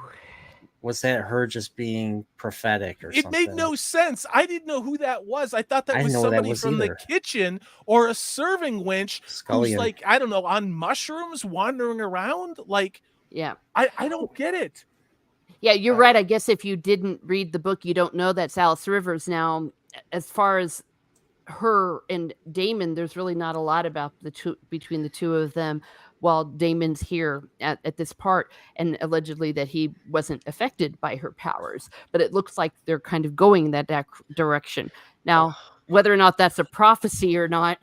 Speaker 1: Was that her just being prophetic or something?
Speaker 3: It made no sense. I didn't know who that was. I thought that was somebody from the kitchen or a serving wench who's like, I don't know, on mushrooms wandering around. Like,
Speaker 2: yeah,
Speaker 3: I don't get it.
Speaker 2: Yeah, you're right. I guess if you didn't read the book, you don't know that's Alice Rivers. Now, as far as her and Daemon, there's really not a lot about between the two of them. While Daemon's here at this part, and allegedly that he wasn't affected by her powers, but it looks like they're kind of going that direction. Now, whether or not that's a prophecy or not,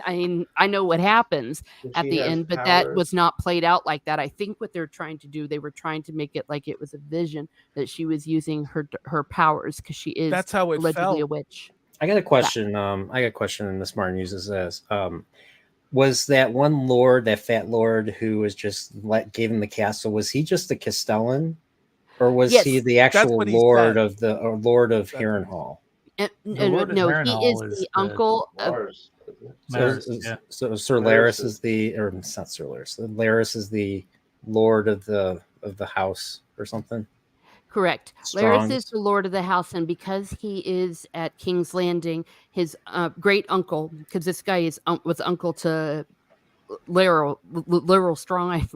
Speaker 2: I mean, I know what happens at the end, but that was not played out like that. I think what they're trying to do, they were trying to make it like it was a vision that she was using her powers because she is allegedly a witch.
Speaker 1: I got a question. And Miss Martin uses this. Was that one lord, that fat lord who was just gave him the castle? Was he just a Castellan, or was he the actual lord of Harrenhal?
Speaker 2: No, he is the uncle of.
Speaker 1: So Sir Larys is it's not Sir Larys. Larys is the lord of the house or something.
Speaker 2: Correct. Larys is the lord of the house, and because he is at King's Landing, his great uncle, because this guy was uncle to Laeral Strong.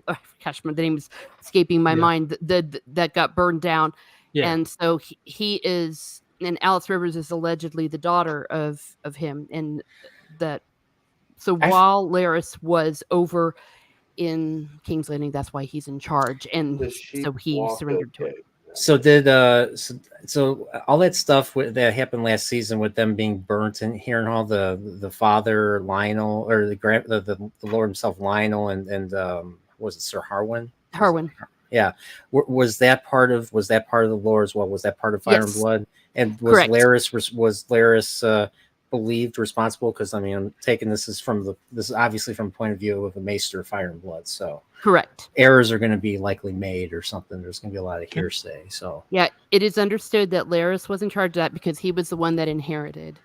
Speaker 2: Gosh, the name is escaping my mind. That got burned down, and so he is. And Alice Rivers is allegedly the daughter of him, and that. So while Larys was over in King's Landing, that's why he's in charge, and so he surrendered to it.
Speaker 1: So did so all that stuff that happened last season with them being burnt in Harrenhal, the father Lionel, or the Lord himself Lionel, and was it Sir Harwin?
Speaker 2: Harwin.
Speaker 1: Yeah. Was that part of the lore as well? Was that part of Fire and Blood? And was Larys believed responsible? Because I mean, I'm taking this is obviously from the point of view of a Maester of Fire and Blood. So
Speaker 2: correct.
Speaker 1: Errors are going to be likely made or something. There's going to be a lot of hearsay. So
Speaker 2: yeah, it is understood that Larys was in charge of that because he was the one that inherited.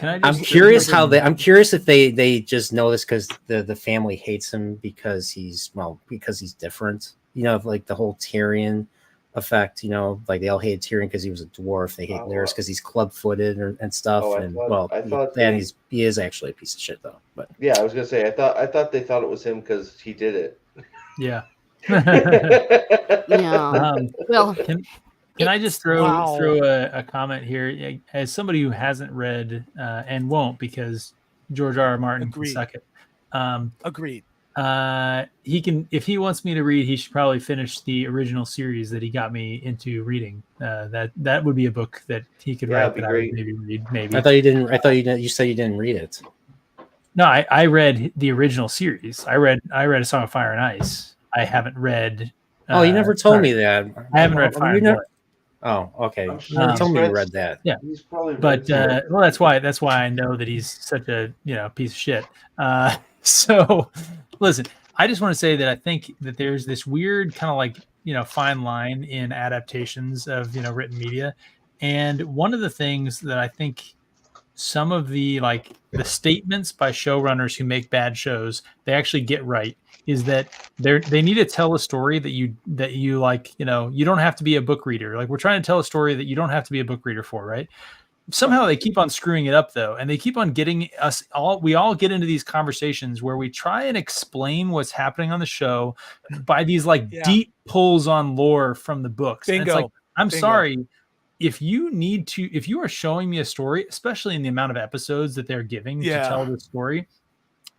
Speaker 1: I'm curious if they just know this because the family hates him because he's different. You know, like the whole Tyrion effect, you know, like they all hate Tyrion because he was a dwarf. They hate Larys because he's club-footed and stuff. He is actually a piece of shit though. But
Speaker 6: yeah, I was gonna say I thought they thought it was him because he did it.
Speaker 5: Yeah.
Speaker 2: Yeah. Well,
Speaker 5: can I just throw a comment here as somebody who hasn't read and won't because George R. R. Martin
Speaker 3: Agreed.
Speaker 5: can suck it.
Speaker 3: Agreed.
Speaker 5: He can, if he wants me to read, he should probably finish the original series that he got me into reading. That would be a book that he could write that I would maybe read. Maybe.
Speaker 1: I thought you didn't. I thought you said you didn't read it.
Speaker 5: No, I read the original series. I read A Song of Fire and Ice. I haven't read.
Speaker 1: Oh, you never told me that.
Speaker 5: I haven't read Fire and Blood.
Speaker 1: Oh, okay. You never told me you read that.
Speaker 5: Yeah,
Speaker 6: he's probably
Speaker 5: but well, that's why I know that he's such a piece of shit. So, listen, I just want to say that I think that there's this weird kind of like fine line in adaptations of written media, and one of the things that I think some of the statements by showrunners who make bad shows they actually get right is that they need to tell a story that you you don't have to be a book reader. Like, we're trying to tell a story that you don't have to be a book reader for, right? Somehow they keep on screwing it up though, and they keep on getting us all. We all get into these conversations where we try and explain what's happening on the show by these deep pulls on lore from the books.
Speaker 3: Bingo.
Speaker 5: And it's like, I'm sorry, if you are showing me a story, especially in the amount of episodes that they're giving to tell the story,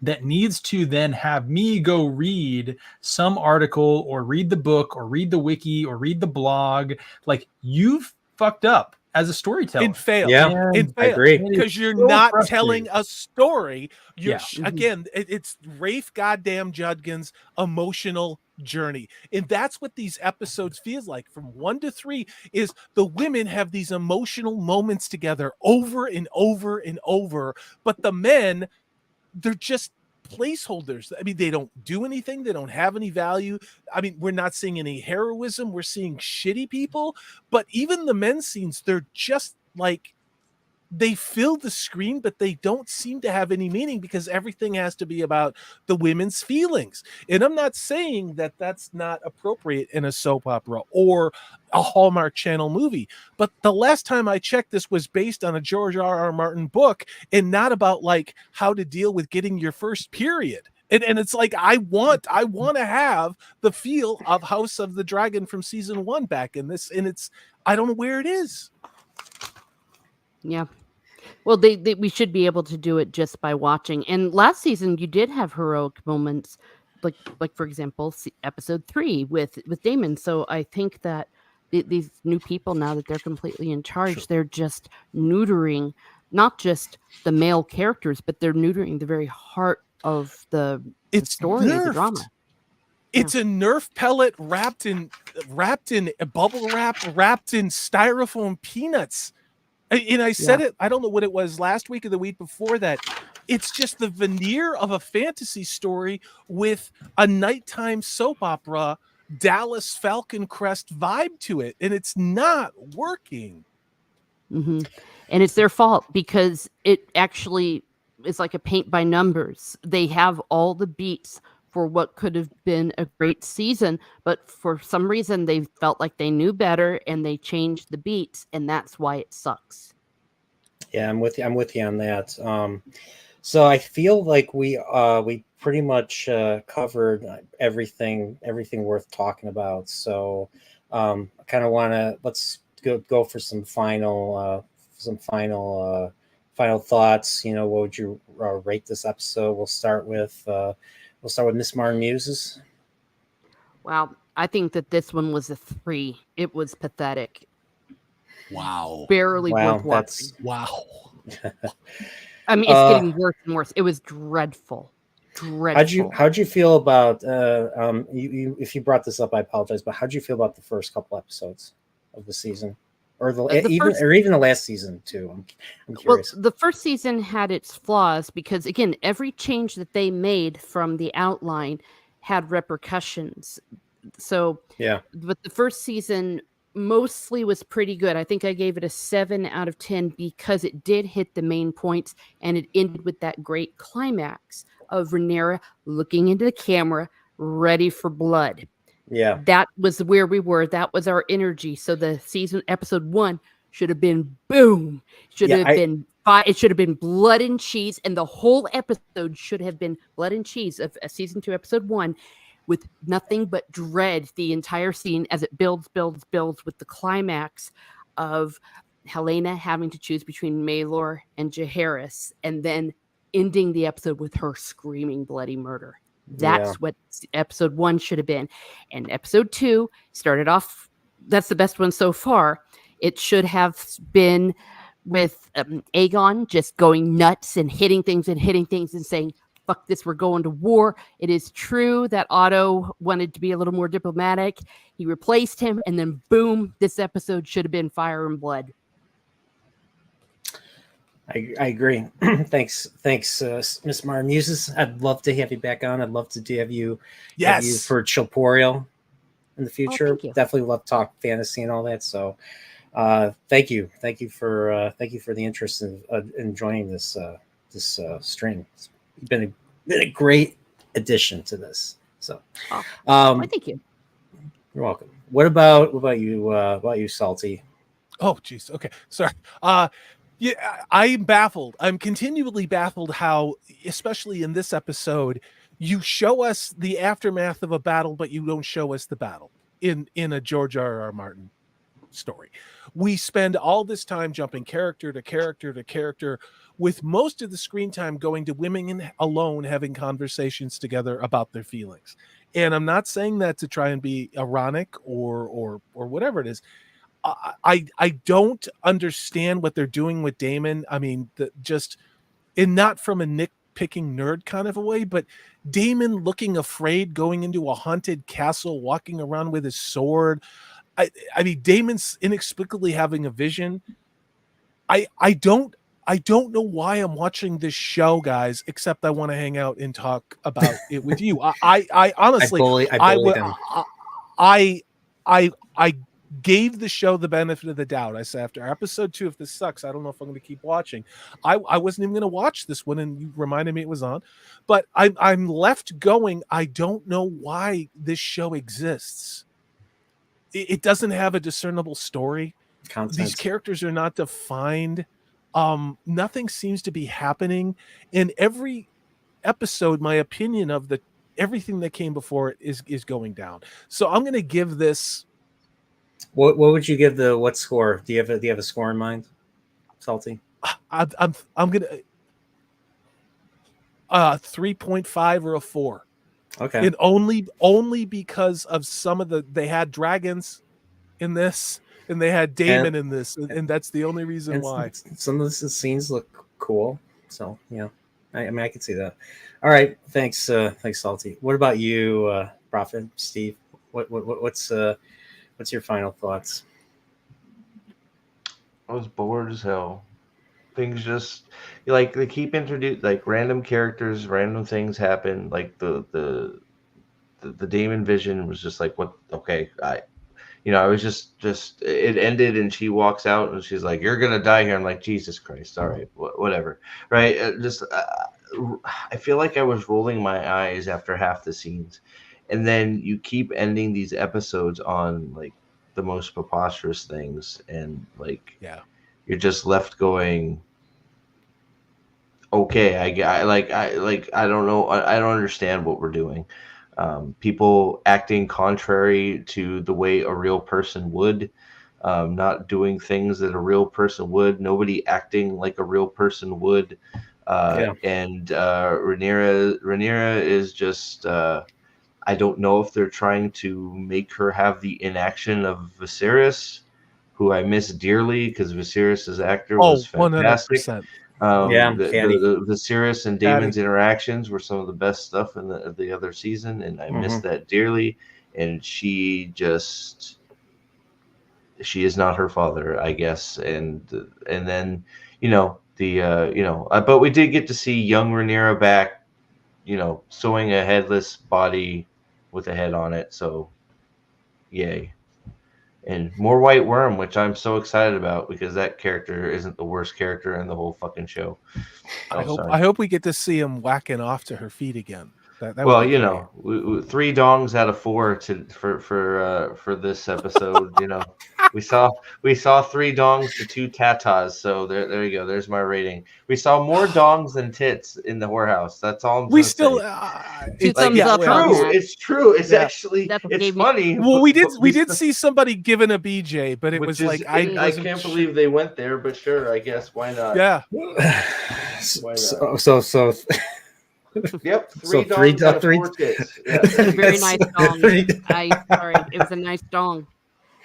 Speaker 5: that needs to then have me go read some article or read the book or read the wiki or read the blog, like, you've fucked up as a storyteller.
Speaker 3: And failed.
Speaker 1: Yeah, I agree.
Speaker 3: Because you're
Speaker 5: so
Speaker 3: not
Speaker 5: frustrating.
Speaker 3: telling a story. You're
Speaker 5: Yeah.
Speaker 3: Again, it's Rafe goddamn Judkins' emotional journey. And that's what these episodes feels like from 1 to 3 is the women have these emotional moments together over and over and over. But the men, they're just placeholders. I mean, they don't do anything. They don't have any value. I mean, we're not seeing any heroism. We're seeing shitty people. But even the men's scenes, they're just like, they fill the screen, but they don't seem to have any meaning because everything has to be about the women's feelings. And I'm not saying that that's not appropriate in a soap opera or a Hallmark Channel movie. But the last time I checked, this was based on a George R. R. Martin book and not about like how to deal with getting your first period. And it's like, I want to have the feel of House of the Dragon from season 1 back in this. And I don't know where it is.
Speaker 2: Yeah. Well, we should be able to do it just by watching. And last season, you did have heroic moments, like for example, episode 3 with Damon. So I think that these new people, now that they're completely in charge, they're just neutering not just the male characters, but they're neutering the very heart of the story, of the drama.
Speaker 3: It's a Nerf pellet wrapped in a bubble wrap, wrapped in styrofoam peanuts. And I said it, I don't know what it was last week or the week before that. It's just the veneer of a fantasy story with a nighttime soap opera, Dallas Falcon Crest vibe to it. And it's not working.
Speaker 2: Mm-hmm. And it's their fault because it actually is like a paint by numbers. They have all the beats for what could have been a great season, but for some reason they felt like they knew better and they changed the beats, and that's why it sucks.
Speaker 1: Yeah, I'm with you on that. So I feel like we pretty much covered everything worth talking about. So I kind of want to let's go for some final thoughts. What would you rate this episode? We'll start with Miss Martin Muses.
Speaker 2: Wow, I think that this one was a 3. It was pathetic.
Speaker 3: Wow.
Speaker 2: Barely worth watching.
Speaker 3: Wow.
Speaker 2: I mean, it's getting worse and worse. It was dreadful.
Speaker 1: How'd you feel about you if you brought this up, I apologize, but how'd you feel about the first couple episodes of the season? Or even the last season too. I'm curious.
Speaker 2: Well, the first season had its flaws because, again, every change that they made from the outline had repercussions. So
Speaker 1: yeah,
Speaker 2: but the first season mostly was pretty good. I think I gave it a 7 out of 10 because it did hit the main points and it ended with that great climax of Rhaenyra looking into the camera, ready for blood.
Speaker 1: Yeah,
Speaker 2: that was where we were. That was our energy. So the season episode 1 should have been boom. It should have been blood and cheese, and the whole episode should have been blood and cheese of season 2, episode 1, with nothing but dread the entire scene as it builds with the climax of Helena having to choose between Maelor and Jaehaerys, and then ending the episode with her screaming bloody murder. That's what episode 1 should have been. And episode 2 started off, that's the best one so far. It should have been with Aegon just going nuts and hitting things and saying, fuck this, we're going to war. It is true that Otto wanted to be a little more diplomatic. He replaced him, and then boom, this episode should have been Fire and Blood.
Speaker 1: I agree. Thanks, Miss Mara Muses. I'd love to have you back on. I'd love to have you for Chilporial in the future. Definitely love to talk fantasy and all that. So thank you for the interest in joining this stream. It's been a great addition to this. So
Speaker 2: thank you.
Speaker 1: You're welcome. What about you, Salty?
Speaker 3: Oh geez. Okay. Sorry. Yeah, I'm baffled. I'm continually baffled how, especially in this episode, you show us the aftermath of a battle, but you don't show us the battle in a George R.R. Martin story. We spend all this time jumping character to character to character, with most of the screen time going to women alone having conversations together about their feelings. And I'm not saying that to try and be ironic or whatever it is. I don't understand what they're doing with Daemon. I mean, not from a nitpicking nerd kind of a way, but Daemon looking afraid, going into a haunted castle, walking around with his sword. I mean, Daemon's inexplicably having a vision. I don't know why I'm watching this show, guys, except I want to hang out and talk about it with you. I honestly, I gave the show the benefit of the doubt. I said, after episode 2, if this sucks, I don't know if I'm going to keep watching. I wasn't even going to watch this one, and you reminded me it was on. But I'm left going, I don't know why this show exists. It doesn't have a discernible story. Content. These characters are not defined. Nothing seems to be happening. In every episode, my opinion of everything that came before it is going down. So I'm going to give this.
Speaker 1: What would you give what score? Do you have a score in mind, Salty?
Speaker 3: I'm gonna 3.5 or a 4.
Speaker 1: Okay.
Speaker 3: And only because of some of they had dragons in this, and they had Daemon in this, and that's the only reason why.
Speaker 1: Some of the scenes look cool, so yeah. I mean, I can see that. All right, thanks, Salty. What about you, Prophet Steve? What's your final thoughts?
Speaker 4: I was bored as hell. Things just they keep introducing random characters, random things happen. Like the Daemon vision was just like, what? Okay, I was just it ended, and she walks out and she's like, "You're gonna die here." I'm like, Jesus Christ! All right, whatever. Right? I feel like I was rolling my eyes after half the scenes. And then you keep ending these episodes on the most preposterous things, and you're just left going, okay, I don't know, I don't understand what we're doing. People acting contrary to the way a real person would, not doing things that a real person would, nobody acting like a real person would, and Rhaenyra is just. I don't know if they're trying to make her have the inaction of Viserys, who I miss dearly because Viserys' actor was fantastic.
Speaker 3: 100%.
Speaker 4: The Viserys and Daemon's interactions were some of the best stuff in the other season, and I miss that dearly. And she is not her father, I guess. And then but we did get to see young Rhaenyra back, sewing a headless body with a head on it, so yay. And more White Worm, which I'm so excited about because that character isn't the worst character in the whole fucking show.
Speaker 3: I hope we get to see him whacking off to her feet again. That
Speaker 4: well, we 3 dongs out of 4 for this episode. we saw 3 dongs to 2 tatas. So there you go. There's my rating. We saw more dongs than tits in the whorehouse. That's all.
Speaker 3: It's
Speaker 4: true. It's actually it's funny.
Speaker 3: Well, we did see somebody giving a BJ, but it was I
Speaker 4: can't believe they went there. But sure, I guess why not?
Speaker 3: Yeah.
Speaker 1: So
Speaker 6: Yep,
Speaker 1: So
Speaker 6: three
Speaker 1: three-
Speaker 6: dongs out of
Speaker 1: three-
Speaker 6: 4 tits. Yeah.
Speaker 2: It was a very
Speaker 1: Yes.
Speaker 2: nice dong. Sorry, it was a nice dong.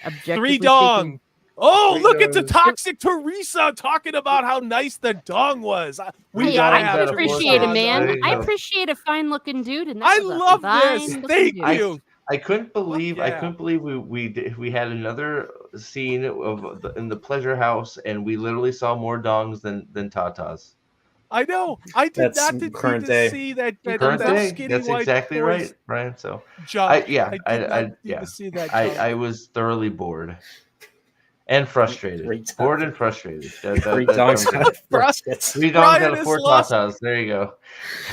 Speaker 2: Objectively
Speaker 3: 3 dong.
Speaker 2: speaking.
Speaker 3: Oh,
Speaker 6: 3
Speaker 3: look at the
Speaker 6: dongs.
Speaker 3: toxic Teresa talking about how nice the dong was. We
Speaker 2: Hey,
Speaker 3: gotta
Speaker 2: I
Speaker 3: have
Speaker 2: can
Speaker 6: out of four
Speaker 2: appreciate a
Speaker 6: times.
Speaker 2: man.
Speaker 6: There you
Speaker 2: I
Speaker 6: go.
Speaker 2: appreciate a fine-looking dude, and that
Speaker 3: I
Speaker 2: was a
Speaker 3: love this.
Speaker 2: fine-looking
Speaker 3: Thank
Speaker 2: dude.
Speaker 3: you.
Speaker 6: I couldn't believe
Speaker 3: yeah.
Speaker 6: we had another scene in the pleasure house, and we literally saw more dongs than tatas.
Speaker 3: I know. I did
Speaker 1: That's
Speaker 3: not need
Speaker 1: current
Speaker 3: to
Speaker 1: day.
Speaker 3: see that
Speaker 6: Current
Speaker 3: that
Speaker 6: day.
Speaker 3: skinny
Speaker 6: That's
Speaker 3: white
Speaker 6: exactly
Speaker 3: horse
Speaker 6: right, Brian. So
Speaker 3: junk.
Speaker 6: I
Speaker 3: did not need to see that junk.
Speaker 6: I was thoroughly bored and frustrated. Bored and frustrated. That
Speaker 1: Three
Speaker 6: sums
Speaker 1: dongs
Speaker 6: it
Speaker 1: out
Speaker 6: up.
Speaker 1: of 4 tits.
Speaker 6: 3 dongs
Speaker 3: Brian
Speaker 6: out of
Speaker 3: has
Speaker 6: 4
Speaker 3: lost-
Speaker 6: tatas. There you go.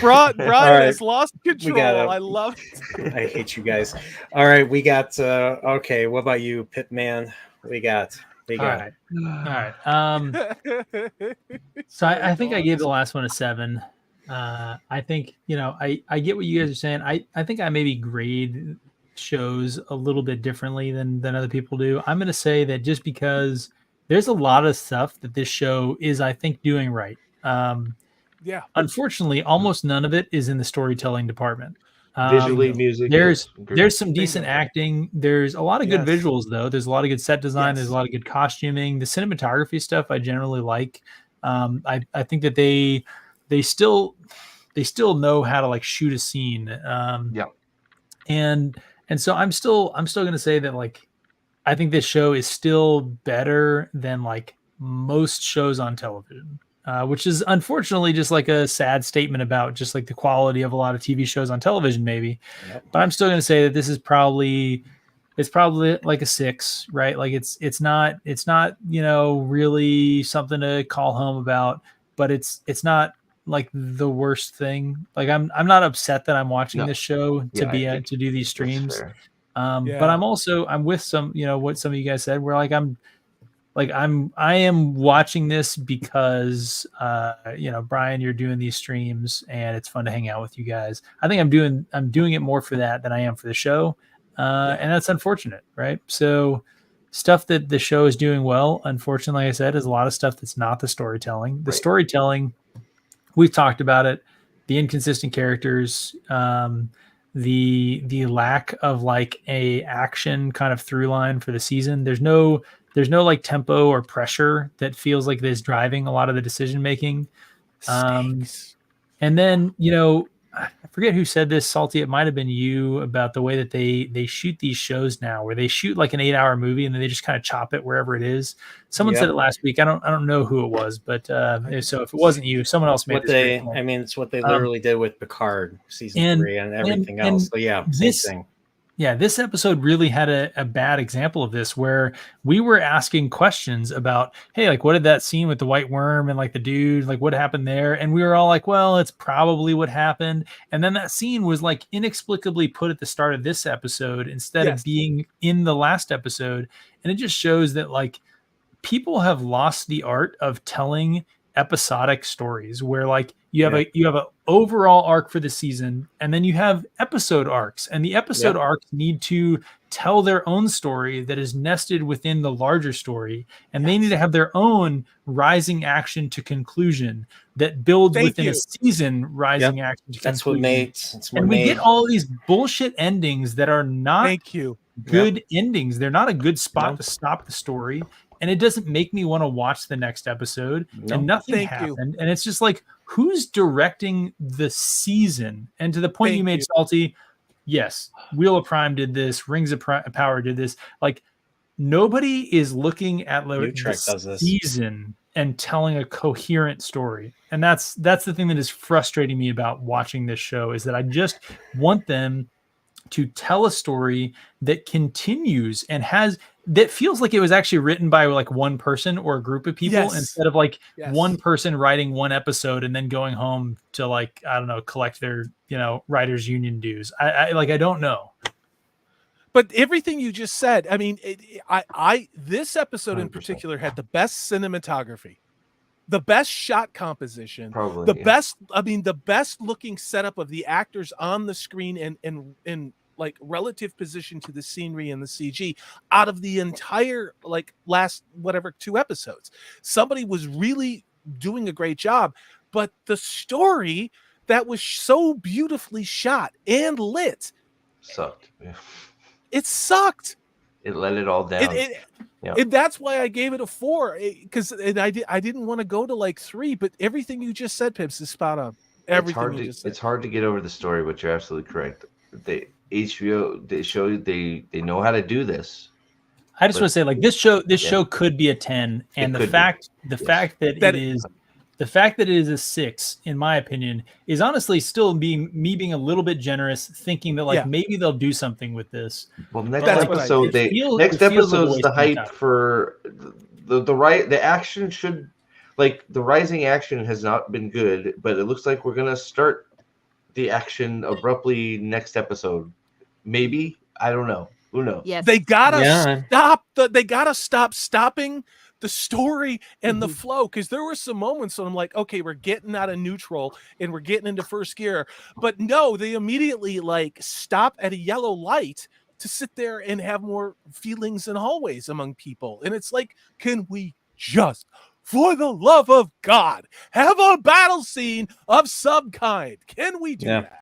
Speaker 3: Brian
Speaker 1: right.
Speaker 3: has lost control.
Speaker 1: gotta-
Speaker 3: I love it.
Speaker 1: I hate you guys. All right, we got okay. What about you, Pitman? We got.
Speaker 5: All right. So I think I gave the last one a 7. I think, I get what you guys are saying. I think I maybe grade shows a little bit differently than other people do. I'm going to say that just because there's a lot of stuff that this show is, I think, doing right.
Speaker 3: Yeah.
Speaker 5: Unfortunately, almost none of it is in the storytelling department.
Speaker 6: Visually, music.
Speaker 5: There's
Speaker 6: yes,
Speaker 5: some decent acting. There's a lot of good
Speaker 3: Yes.
Speaker 5: visuals though. There's a lot of good set design.
Speaker 3: Yes.
Speaker 5: There's a lot of good costuming. The cinematography stuff I generally like. I think that they still know how to like shoot a scene.
Speaker 6: Yeah.
Speaker 5: And so I'm still gonna say that like I think this show is still better than like most shows on television. Which is unfortunately just like a sad statement about just like the quality of a lot of TV shows on television, maybe.
Speaker 1: Yep.
Speaker 5: But I'm still going to say that this is probably like a 6, right? Like it's not really something to call home about, but it's not like the worst thing. Like I'm not upset that I'm watching this show to do these streams. But I'm with some, what some of you guys said, where like I am watching this because Brian, you're doing these streams and it's fun to hang out with you guys. I think I'm doing it more for that than I am for the show. And that's unfortunate, right? So stuff that the show is doing well, unfortunately, like I said, is a lot of stuff that's not the storytelling. The storytelling, we've talked about it, the inconsistent characters, the lack of like a action kind of through line for the season. There's no like tempo or pressure that feels like this driving a lot of the decision making. And then, I forget who said this, Salty. It might've been you, about the way that they shoot these shows now, where they shoot like an 8-hour movie and then they just kind of chop it wherever it is. Someone said it last week. I don't know who it was, but so if it wasn't you, someone else made this.
Speaker 1: It's what they literally did with Picard season 3 and everything else. So same thing.
Speaker 5: Yeah, this episode really had a bad example of this, where we were asking questions about, hey, like, what did that scene with the white worm and like the dude, like what happened there? And we were all like, well, it's probably what happened. And then that scene was like inexplicably put at the start of this episode instead of being in the last episode. And it just shows that like people have lost the art of telling episodic stories, where like you have a overall arc for the season, and then you have episode arcs, and the episode arcs need to tell their own story that is nested within the larger story, and they need to have their own rising action to conclusion that builds within a season rising action to conclusion. And we get all these bullshit endings that are not good endings. They're not a good spot to stop the story. And it doesn't make me want to watch the next episode. And nothing happened. And it's just like, who's directing the season? And to the point you made, Salty, yes, Wheel of Prime did this, Rings of Power did this. Like, nobody is looking at the season and telling a coherent story. And that's the thing that is frustrating me about watching this show, is that I just want them to tell a story that continues and that feels like it was actually written by like one person or a group of people, instead of like one person writing one episode and then going home to like, I don't know, collect their, writers union dues. I don't know.
Speaker 3: But everything you just said, I mean, this episode 100%. In particular had the best cinematography, the best shot composition, probably the best looking setup of the actors on the screen and like relative position to the scenery and the CG out of the entire like last 2 episodes. Somebody was really doing a great job. but the story that was so beautifully shot and lit
Speaker 4: sucked.
Speaker 3: It sucked.
Speaker 4: It let it all down.
Speaker 3: And that's why I gave it a 4, because I didn't want to go to like 3, but everything you just said, Pips, is spot on.
Speaker 4: It's hard to get over the story, but you're absolutely correct. HBO, they know how to do this.
Speaker 5: I just want to say, like, this show could be a 10, and the fact that it is a 6, in my opinion, is honestly still me being a little bit generous, thinking that like maybe they'll do something with this.
Speaker 4: Well, next episode's the hype for the action should, like, the rising action has not been good, but it looks like we're gonna start the action abruptly next episode. Maybe, I don't know. Who knows?
Speaker 2: Yes.
Speaker 3: They gotta stop stopping the story and the flow, because there were some moments when I'm like, okay, we're getting out of neutral and we're getting into first gear, but no, they immediately like stop at a yellow light to sit there and have more feelings in hallways among people. And it's like, can we just, for the love of God, have a battle scene of some kind? Can we do that?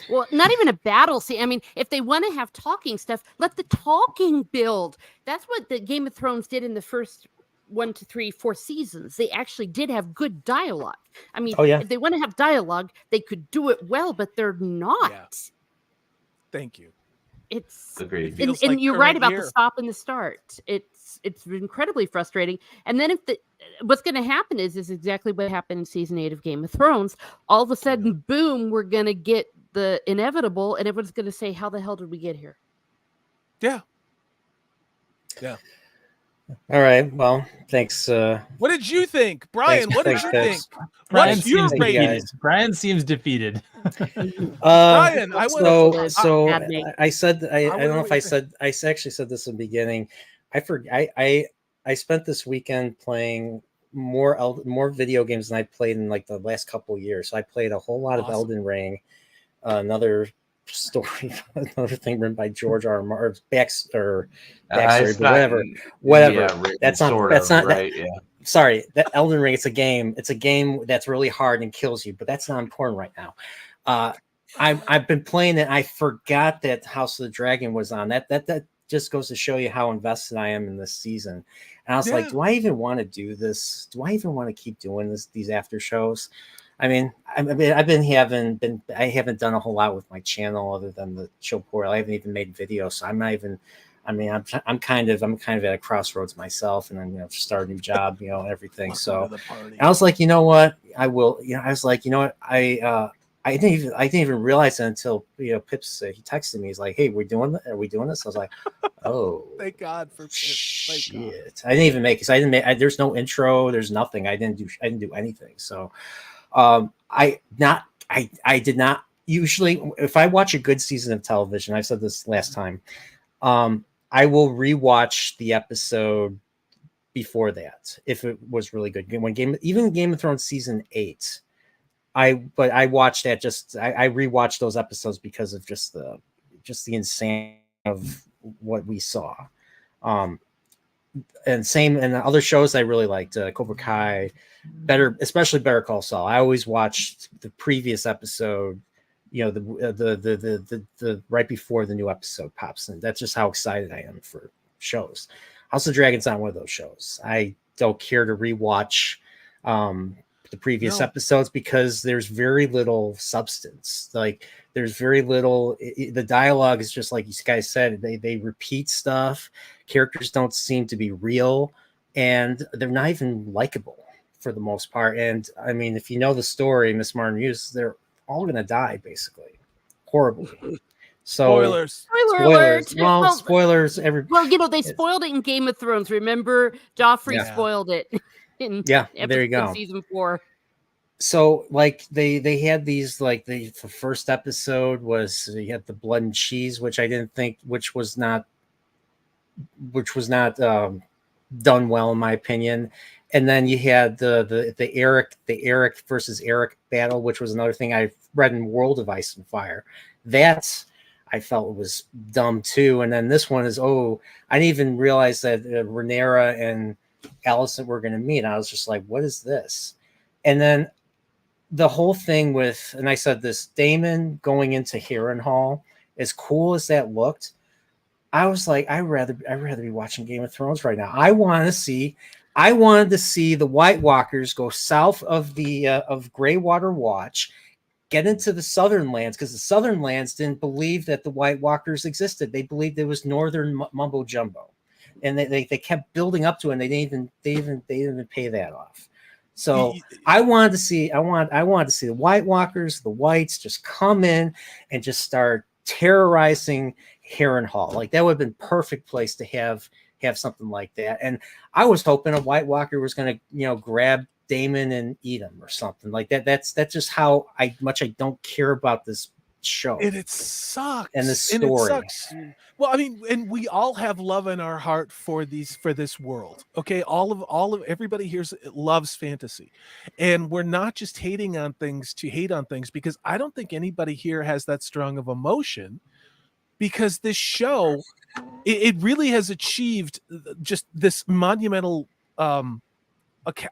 Speaker 2: Well, not even a battle scene. I mean, if they want to have talking stuff, let the talking build. That's what the Game of Thrones did in the first 1 to 3, 4 seasons. They actually did have good dialogue. I mean, if they want to have dialogue, they could do it well, but they're not. Yeah.
Speaker 3: Thank you.
Speaker 2: It's
Speaker 4: agreed.
Speaker 2: And you're right about the stop and the start. It's incredibly frustrating. And then what's going to happen is exactly what happened in season 8 of Game of Thrones. All of a sudden, boom, we're going to get the inevitable, and everyone's going to say, how the hell did we get here?
Speaker 3: Yeah.
Speaker 1: All right. Well, thanks.
Speaker 3: What did you think, Brian? What did you think?
Speaker 5: What's your rating? Brian seems defeated.
Speaker 1: Brian, I said I don't know if I actually said this in the beginning. I spent this weekend playing more video games than I played in like the last couple of years. So I played a whole lot of Elden Ring. Another thing written by George R. Martin, backstory, but whatever. Yeah, that's not right. Sorry, that Elden Ring. It's a game that's really hard and kills you, but that's not important right now. I've been playing it. I forgot that House of the Dragon was on. That just goes to show you how invested I am in this season. And I was like, do I even want to do this? Do I even want to keep doing these after shows? I mean, I haven't done a whole lot with my channel other than the show portal. I haven't even made videos, so I'm not even. I mean, I'm kind of at a crossroads myself, and I'm start a new job, and everything. So I was like, you know what, I will. I was like, you know what, I didn't even realize it until Pips he texted me. He's like, hey, are we doing this? I was like, oh,
Speaker 3: thank God for Pips.
Speaker 1: Shit. I didn't even make it. So there's no intro. There's nothing. I didn't do anything. So. I did not usually, if I watch a good season of television, I said this last time, I will rewatch the episode before that if it was really good. Even Game of Thrones season 8, I watched that I rewatched those episodes because of just the insanity of what we saw. And same and other shows I really liked, Cobra Kai, especially Better Call Saul. I always watched the previous episode, the right before the new episode pops in. That's just how excited I am for shows. House of Dragon's not one of those shows. I don't care to rewatch the previous episodes because there's very little substance. Like there's very little. The dialogue is just like you guys said. They repeat stuff. Characters don't seem to be real, and they're not even likable for the most part. And I mean, if you know the story, Miss Martin Hughes, they're all going to die basically, horribly. So
Speaker 3: spoilers.
Speaker 1: Well, spoilers.
Speaker 2: Well, they spoiled it in Game of Thrones. Remember, Joffrey spoiled it.
Speaker 1: There you go.
Speaker 2: Season 4.
Speaker 1: So like they had these like the first episode was you had the blood and cheese, which I didn't think, which was not done well in my opinion. And then you had the Eric versus Eric battle, which was another thing I read in World of Ice and Fire. That I felt was dumb too. And then this one is I didn't even realize that Rhaenyra and Alicent were going to meet. I was just like, what is this? And then the whole thing with, and I said this, Damon going into Harrenhal, as cool as that looked, I was like, I'd rather be watching Game of Thrones right now. I wanted to see the White Walkers go south of the of Greywater Watch, get into the Southern Lands, because the Southern Lands didn't believe that the White Walkers existed. They believed it was Northern mumbo jumbo, and they kept building up to it. And they didn't even pay that off. So I wanted to see the White Walkers, the Whites, just come in and just start terrorizing Harrenhal. Like that would have been perfect place to have something like that. And I was hoping a White Walker was going to, grab Damon and eat him or something like that. That's just how much I don't care about this show.
Speaker 3: And it sucks.
Speaker 1: And the story.
Speaker 3: And it sucks. Well, I mean, and we all have love in our heart for this world. Okay. All of everybody here loves fantasy. And we're not just hating on things to hate on things, because I don't think anybody here has that strong of emotion, because this show, it really has achieved just this monumental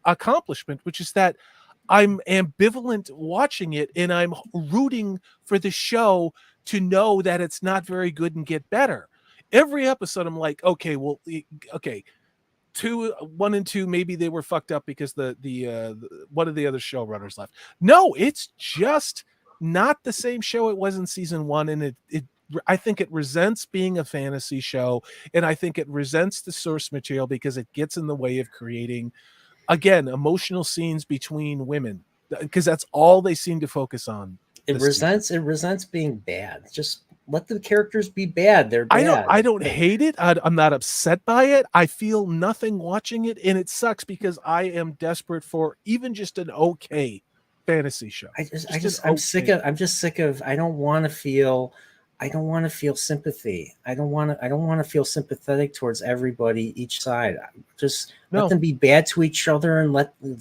Speaker 3: accomplishment, which is that I'm ambivalent watching it, and I'm rooting for the show to know that it's not very good and get better. Every episode, I'm like, okay, 1 and 2, maybe they were fucked up because the one of the other showrunners left. No, it's just not the same show it was in season 1, and I think it resents being a fantasy show, and I think it resents the source material because it gets in the way of creating, again, emotional scenes between women, because that's all they seem to focus on.
Speaker 1: It resents being bad. Just let the characters be bad. They're bad.
Speaker 3: I don't hate it. I'm not upset by it. I feel nothing watching it, and it sucks because I am desperate for even just an okay fantasy show.
Speaker 1: I'm sick of. I don't want to feel sympathy. I don't want to feel sympathetic towards everybody, each side. Just let them be bad to each other, and let the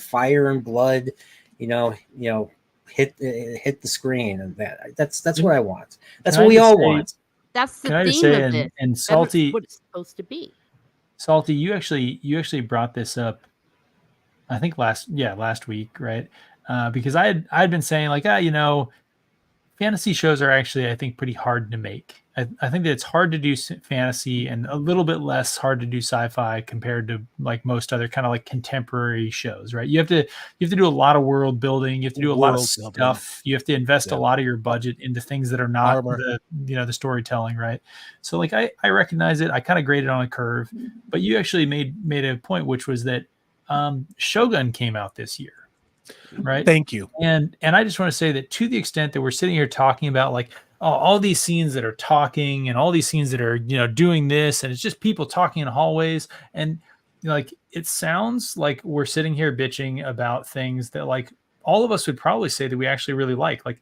Speaker 1: fire and blood, hit the screen, and that's what I want. That's what we all want.
Speaker 2: That's the theme of it.
Speaker 5: And Salty,
Speaker 2: that's what it's supposed to be.
Speaker 5: Salty, you actually brought this up, I think last week, right? Because I'd been saying like, fantasy shows are actually, I think, pretty hard to make. I think that it's hard to do fantasy and a little bit less hard to do sci-fi compared to like most other kind of like contemporary shows, right? You have to do a lot of world building. You have to do a lot of stuff. You have to invest a lot of your budget into things that are not the storytelling, right? So like I recognize it. I kind of graded on a curve, but you actually made a point, which was that Shogun came out this year. Right.
Speaker 3: Thank you.
Speaker 5: And I just want to say that to the extent that we're sitting here talking about like all these scenes that are talking and all these scenes that are, doing this, and it's just people talking in hallways, and like it sounds like we're sitting here bitching about things that like all of us would probably say that we actually really like. Like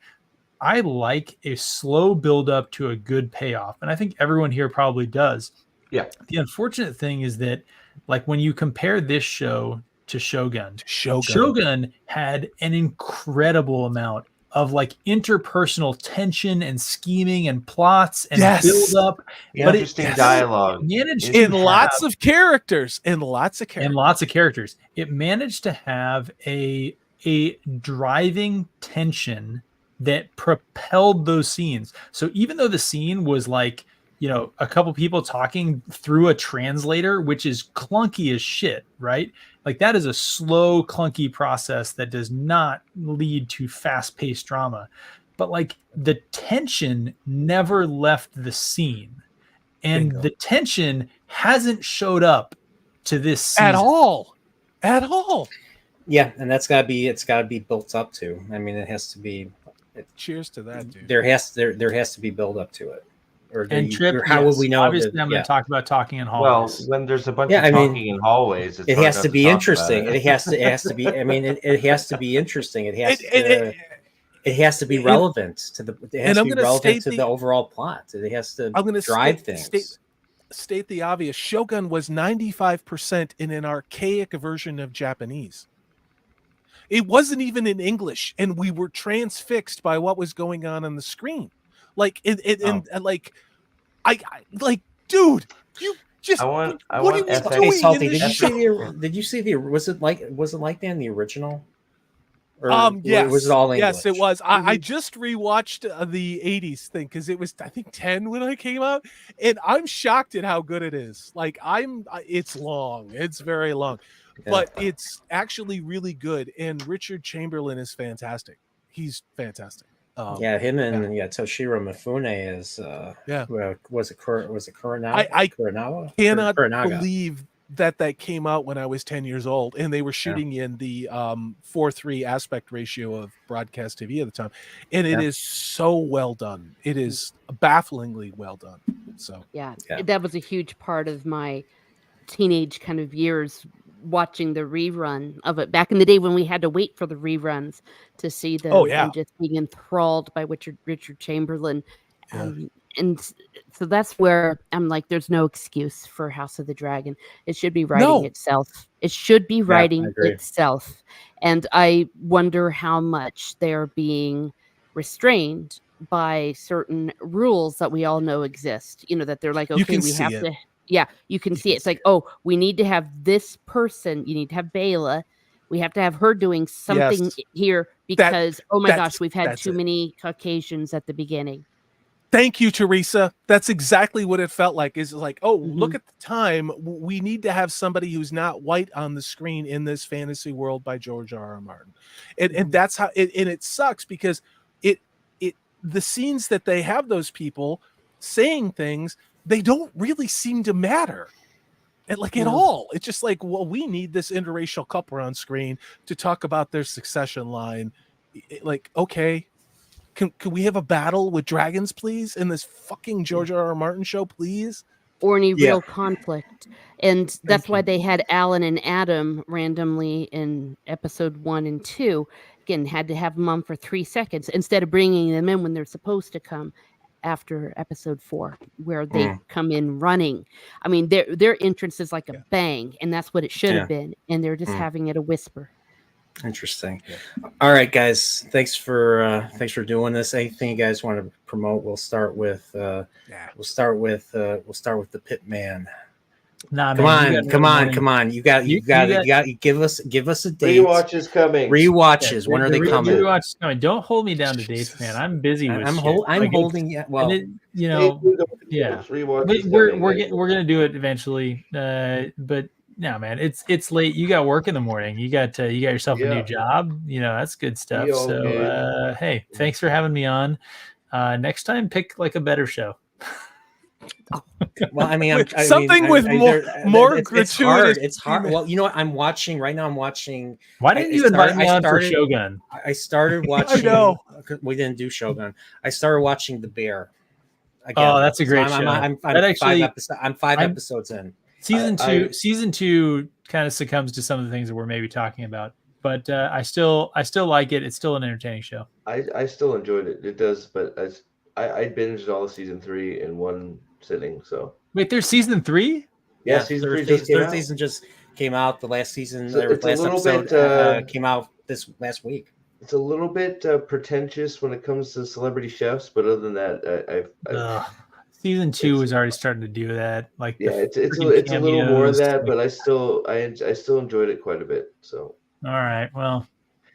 Speaker 5: I like a slow build up to a good payoff, and I think everyone here probably does.
Speaker 6: Yeah.
Speaker 5: The unfortunate thing is that like when you compare this show to Shogun had an incredible amount of like interpersonal tension and scheming and plots and build up,
Speaker 6: but interesting dialogue
Speaker 3: in lots of characters. It
Speaker 5: managed to have a driving tension that propelled those scenes. So even though the scene was like, a couple people talking through a translator, which is clunky as shit, right? Like that is a slow, clunky process that does not lead to fast-paced drama. But like the tension never left the scene. And the tension hasn't showed up to this season.
Speaker 3: At all.
Speaker 1: Yeah, and it's gotta be built up to. I mean, it has to be.
Speaker 3: Cheers to that, dude.
Speaker 1: There has to be build up to it.
Speaker 5: How would we know? Obviously, I'm going to talk about talking in hallways.
Speaker 6: Well, when there's a bunch of talking in hallways,
Speaker 1: it has to be interesting. It has to be. I mean, it has to be interesting. It has to be relevant to the. It has to be relevant to the overall plot. It has to drive things.
Speaker 3: State the obvious. Shogun was 95% in an archaic version of Japanese. It wasn't even in English, and we were transfixed by what was going on the screen. Like, dude, Just
Speaker 6: I want
Speaker 3: what are we
Speaker 6: FX.
Speaker 3: doing
Speaker 1: Hey, Salty,
Speaker 3: in
Speaker 1: did
Speaker 3: this
Speaker 1: you see
Speaker 3: show?
Speaker 1: did you see the was it like that in the original? Or
Speaker 3: Yes,
Speaker 1: was it all English?
Speaker 3: yes, it was. I just rewatched the '80s thing because it was, I think, 10 when I came out, and I'm shocked at how good it is. Like, it's long, it's very long, but it's actually really good. And Richard Chamberlain is fantastic. He's fantastic.
Speaker 1: Him and Toshiro Mifune is was it Kuranaga?
Speaker 3: I
Speaker 1: Kuranaga?
Speaker 3: cannot
Speaker 1: Kuranaga.
Speaker 3: believe that came out when I was 10 years old, and they were shooting in the 4:3 aspect ratio of broadcast TV at the time, and it is so well done. It is bafflingly well done. So
Speaker 2: that was a huge part of my teenage kind of years, watching the rerun of it back in the day when we had to wait for the reruns to see them, and just being enthralled by Richard Chamberlain. And so that's where I'm like, there's no excuse for House of the Dragon. It should be writing itself. It should be writing itself. And I wonder how much they're being restrained by certain rules that we all know exist. You know, that they're like, okay, we have to. Yeah, you can see it. It's like, oh, we need to have this person. You need to have Bela. We have to have her doing something here because, oh my gosh, we've had too many Caucasians at the beginning.
Speaker 3: Thank you, Teresa. That's exactly what it felt like. Is like, oh, look at the time. We need to have somebody who's not white on the screen in this fantasy world by George R.R. Martin, and that's how. And it sucks because the scenes that they have those people saying things, they don't really seem to matter. At all. It's just like, well, we need this interracial couple on screen to talk about their succession line. Like, okay, can we have a battle with dragons, please, in this fucking George R.R. Martin show, please?
Speaker 2: Or any real conflict. And that's why they had Alan and Adam randomly in episode 1 and 2. Again, had to have them on for 3 seconds instead of bringing them in when they're supposed to come after episode 4, where they come in running. I mean, their entrance is like a bang, and that's what it should have been. And they're just having it a whisper.
Speaker 1: Interesting. All right, guys. Thanks for doing this. Anything you guys want to promote? We'll start with the Pit Man.
Speaker 5: Nah,
Speaker 1: come on. You got give us a date.
Speaker 6: Rewatches coming.
Speaker 1: Rewatches. When are they coming?
Speaker 5: Rewatches coming. Don't hold me down to dates, man. I'm busy with
Speaker 1: I'm holding you. Well,
Speaker 5: we're gonna do it eventually. But no, man, it's late. You got work in the morning. You got yourself a new job. You know, that's good stuff. So hey, thanks for having me on. Next time, pick like a better show.
Speaker 1: Well, I mean,
Speaker 3: more gratuitous.
Speaker 1: It's hard. Well, you know what? I'm watching right now. Why
Speaker 5: didn't you invite me on for Shogun?
Speaker 1: I started watching.
Speaker 3: I know.
Speaker 1: We didn't do Shogun. I started watching The Bear. Again.
Speaker 5: Oh, that's a great show.
Speaker 1: I'm 5 episodes in.
Speaker 5: Season two kind of succumbs to some of the things that we're maybe talking about, but I still like it. It's still an entertaining show.
Speaker 6: I still enjoyed it. It does, but I binged all of season 3 in one sitting. So
Speaker 5: wait, there's season 3?
Speaker 6: Yeah, season 3
Speaker 1: third season just came out. The last season, episode came out this last week.
Speaker 6: It's a little bit pretentious when it comes to celebrity chefs, but other than that,
Speaker 5: season 2 is already starting to do that. Like,
Speaker 6: it's a little more of that, but I still enjoyed it quite a bit. So
Speaker 5: all right, well,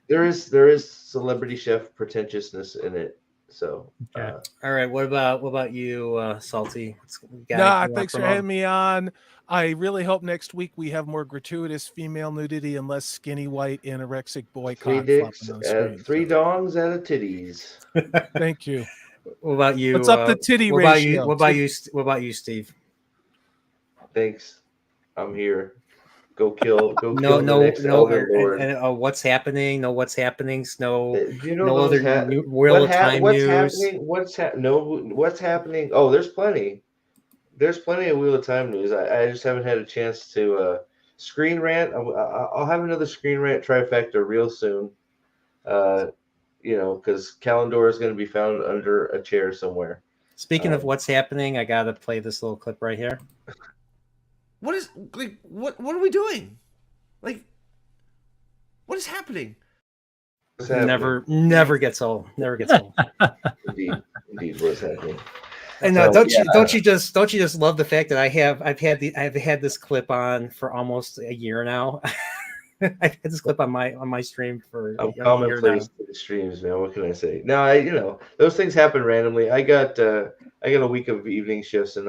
Speaker 6: there is celebrity chef pretentiousness in it. So
Speaker 1: all right, what about you, Salty?
Speaker 3: Thanks for having me on. I really hope next week we have more gratuitous female nudity and less skinny white anorexic boy cock.
Speaker 6: 3 dicks, 3 dongs out of titties.
Speaker 3: Thank you.
Speaker 1: What about you?
Speaker 3: What's up the titty ratio?
Speaker 1: What about you, Steve?
Speaker 6: Thanks. I'm here. Go kill the next
Speaker 1: Elder
Speaker 6: Lord.
Speaker 1: And what's happening? What's happening?
Speaker 6: Other
Speaker 1: Wheel of Time news.
Speaker 6: What's happening? Oh, there's plenty. There's plenty of Wheel of Time news. I just haven't had a chance to screen rant. I'll have another screen rant trifecta real soon. Because Kalendor is going to be found under a chair somewhere.
Speaker 1: Speaking of what's happening, I got to play this little clip right here.
Speaker 7: What are we doing? Like, what is happening?
Speaker 1: Never gets old. Never gets old.
Speaker 6: Indeed, what's happening?
Speaker 1: And don't you just love the fact that I've had this clip on for almost a year now. I've had this clip on my stream for
Speaker 6: I'm
Speaker 1: a year
Speaker 6: commonplace
Speaker 1: now.
Speaker 6: to the streams, man. What can I say? No, those things happen randomly. I got a week of evening shifts, and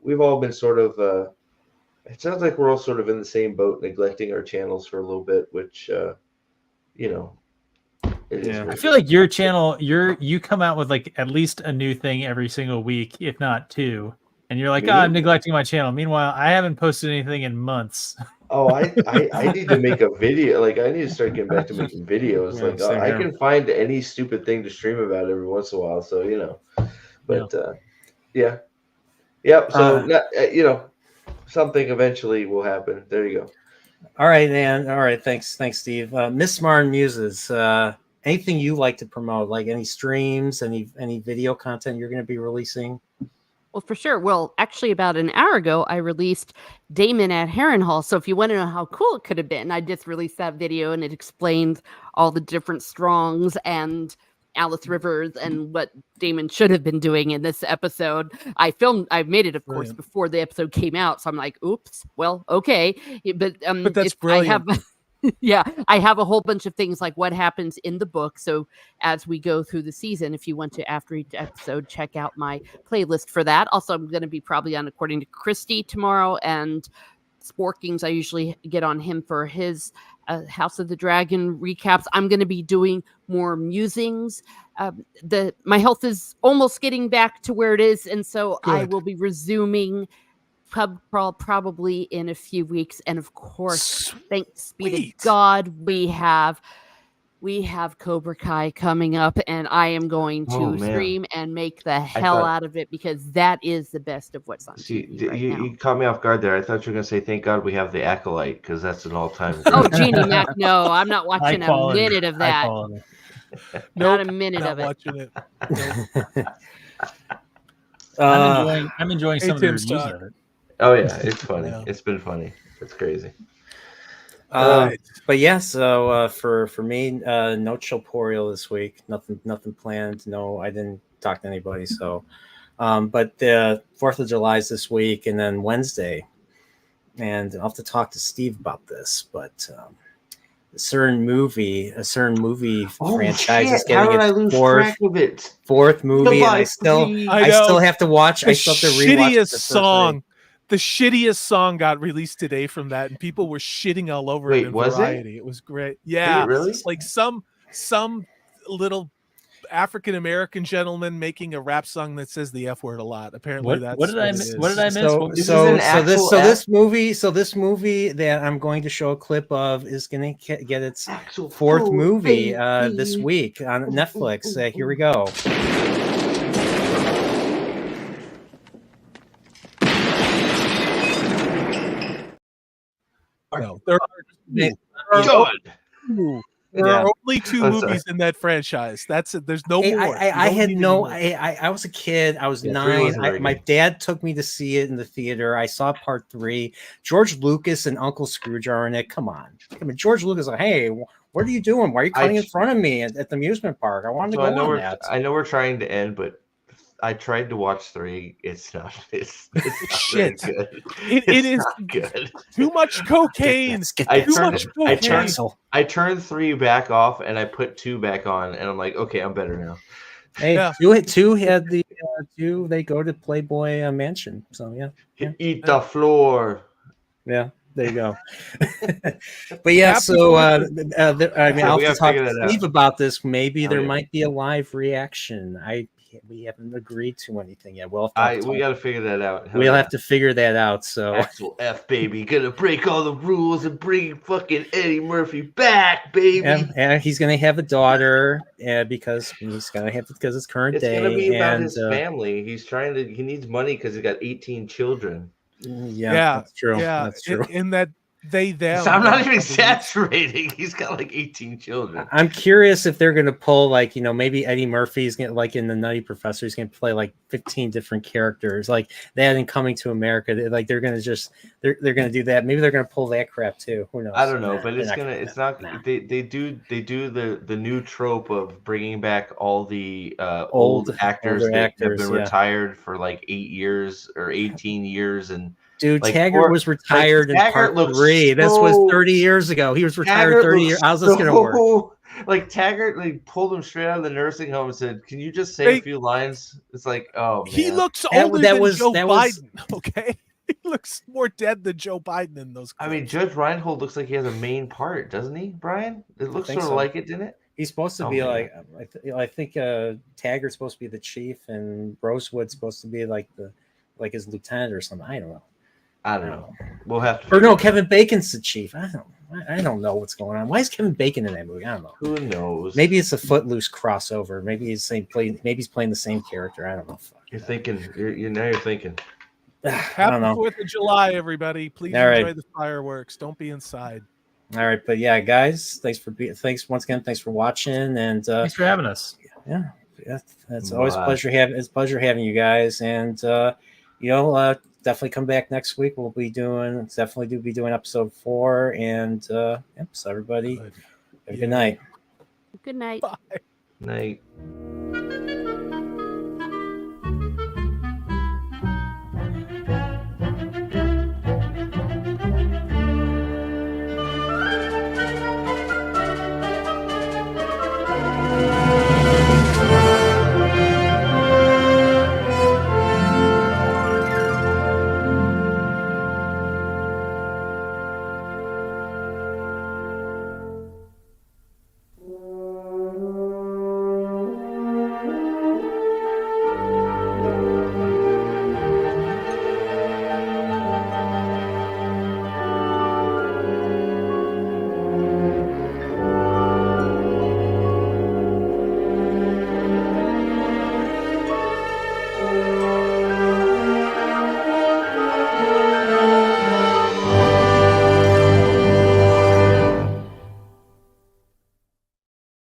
Speaker 6: we've all been sort of. It sounds like we're all sort of in the same boat, neglecting our channels for a little bit, which it is.
Speaker 5: I feel like your channel, you come out with like at least a new thing every single week, if not two, and you're like, I'm neglecting my channel. Meanwhile, I haven't posted anything in months.
Speaker 6: Oh, I need to make a video. Like, I need to start getting back to making videos. I can find any stupid thing to stream about every once in a while. So but yeah. So something eventually will happen. There you go.
Speaker 1: All right, man. All right, thanks, Steve. Miss Martin Muses. Anything you like to promote? Like any streams, any video content you're going to be releasing?
Speaker 2: Well, for sure. Well, actually, about an hour ago, I released Damon at Harrenhal. So if you want to know how cool it could have been, I just released that video, and it explained all the different Strongs and Alice Rivers and what Damon should have been doing in this episode. I made it, of course, before the episode came out. So I'm like, oops, well, okay. But
Speaker 3: that's brilliant.
Speaker 2: I have a whole bunch of things like what happens in the book. So as we go through the season, if you want to, after each episode, check out my playlist for that. Also, I'm going to be probably on According to Christy tomorrow, and Sporkings, I usually get on him for his House of the Dragon recaps. I'm going to be doing more musings. My health is almost getting back to where it is, and so I will be resuming pub crawl probably in a few weeks. And of course, thanks be to God, we have Cobra Kai coming up, and I am going to stream and make the hell out of it, because that is the best of what's on TV right now.
Speaker 6: You caught me off guard there. I thought you were going to say, thank God we have the Acolyte, because that's an all-time.
Speaker 2: Oh, Jeannie Mac, no, I'm not watching a minute of that. Not a minute of it.
Speaker 3: Watching it.
Speaker 5: I'm enjoying some of the reviews of it.
Speaker 6: Oh yeah, it's funny. Yeah. It's been funny. It's crazy.
Speaker 1: But yeah, so for me, no Chilporial this week. Nothing planned. No, I didn't talk to anybody. So, but the 4th of July is this week, and then Wednesday, and I'll have to talk to Steve about this. But a certain movie franchise is getting its fourth movie, and I still have to watch. I still have to rewatch the
Speaker 3: song. The shittiest song got released today from that, and people were shitting all over it in Variety. It was great. Yeah,
Speaker 6: really?
Speaker 3: Like some little African American gentleman making a rap song that says the F word a lot. Apparently,
Speaker 5: what did I miss? What did I miss?
Speaker 1: This movie that I'm going to show a clip of is going to get its fourth movie this week on Netflix. Here we go.
Speaker 3: No, there are only two movies in that franchise. That's it. There's no more.
Speaker 1: I was a kid. I was 9. My dad took me to see it in the theater. I saw part 3. George Lucas and Uncle Scrooge are in it. Come on. George Lucas is like, hey, what are you doing? Why are you cutting in front of me at the amusement park? I wanted to go on that.
Speaker 6: I know we're trying to end, but I tried to watch 3. It's not. It's not
Speaker 3: shit.
Speaker 6: Good.
Speaker 3: It is good. Too much cocaine.
Speaker 6: I turned 3 back off, and I put 2 back on, and I'm like, okay, I'm better now.
Speaker 1: Hey, 2 had the 2. They go to Playboy Mansion. So yeah.
Speaker 6: Eat the floor.
Speaker 1: Yeah. There you go. But yeah, so I mean, I'll have to talk to Steve about this. Maybe there might be a live reaction. We haven't agreed to anything yet. We
Speaker 6: got to figure that out.
Speaker 1: We'll have to figure that out. So
Speaker 6: Axel F, baby, gonna break all the rules and bring fucking Eddie Murphy back, baby.
Speaker 1: And he's gonna have a daughter, because it's current day.
Speaker 6: It's gonna be about his family. He needs money because he's got 18 children.
Speaker 1: Yeah, that's true.
Speaker 3: Yeah,
Speaker 1: that's true.
Speaker 3: In that they them.
Speaker 6: So I'm not even exaggerating. He's got like 18 children.
Speaker 1: I'm curious if they're gonna pull like, you know, maybe Eddie Murphy's gonna, like in the Nutty Professor, he's gonna play like 15 different characters, like they had in Coming to America. Like they're gonna just they're gonna do that. Maybe they're gonna pull that crap too. Who knows?
Speaker 6: I don't know, but they do the new trope of bringing back all the old actors that have been retired for like 8 years or 18 years. And
Speaker 1: dude, like, Taggart was retired in part 3. This was 30 years ago. He was retired 30 years. How's this going to work?
Speaker 6: Like Taggart, like pulled him straight out of the nursing home and said, "Can you just say a few lines?" It's like, oh man,
Speaker 3: he looks older than Joe Biden. Okay, he looks more dead than Joe Biden in those clips.
Speaker 6: I mean, Judge Reinhold looks like he has a main part, doesn't he, Brian? It looks sort of like it, didn't it?
Speaker 1: He's supposed to be like, I think Taggart's supposed to be the chief, and Rosewood's supposed to be like his lieutenant or something. I don't know. We'll have to. Or no, Kevin Bacon's the chief. I don't know what's going on. Why is Kevin Bacon in that movie? I don't know.
Speaker 6: Who knows?
Speaker 1: Maybe it's a Footloose crossover. Maybe he's playing the same character. I don't know.
Speaker 6: You're thinking. You're thinking.
Speaker 3: Happy 4th of July, everybody! Please enjoy the fireworks. Don't be inside.
Speaker 1: All right, but yeah, guys, thanks once again. Thanks for watching, and
Speaker 5: thanks for having us.
Speaker 1: Yeah, it's always a pleasure having you guys, and definitely come back next week. We'll be doing episode 4, and so everybody, have a good night.
Speaker 2: Good night.
Speaker 3: Bye.
Speaker 6: Night.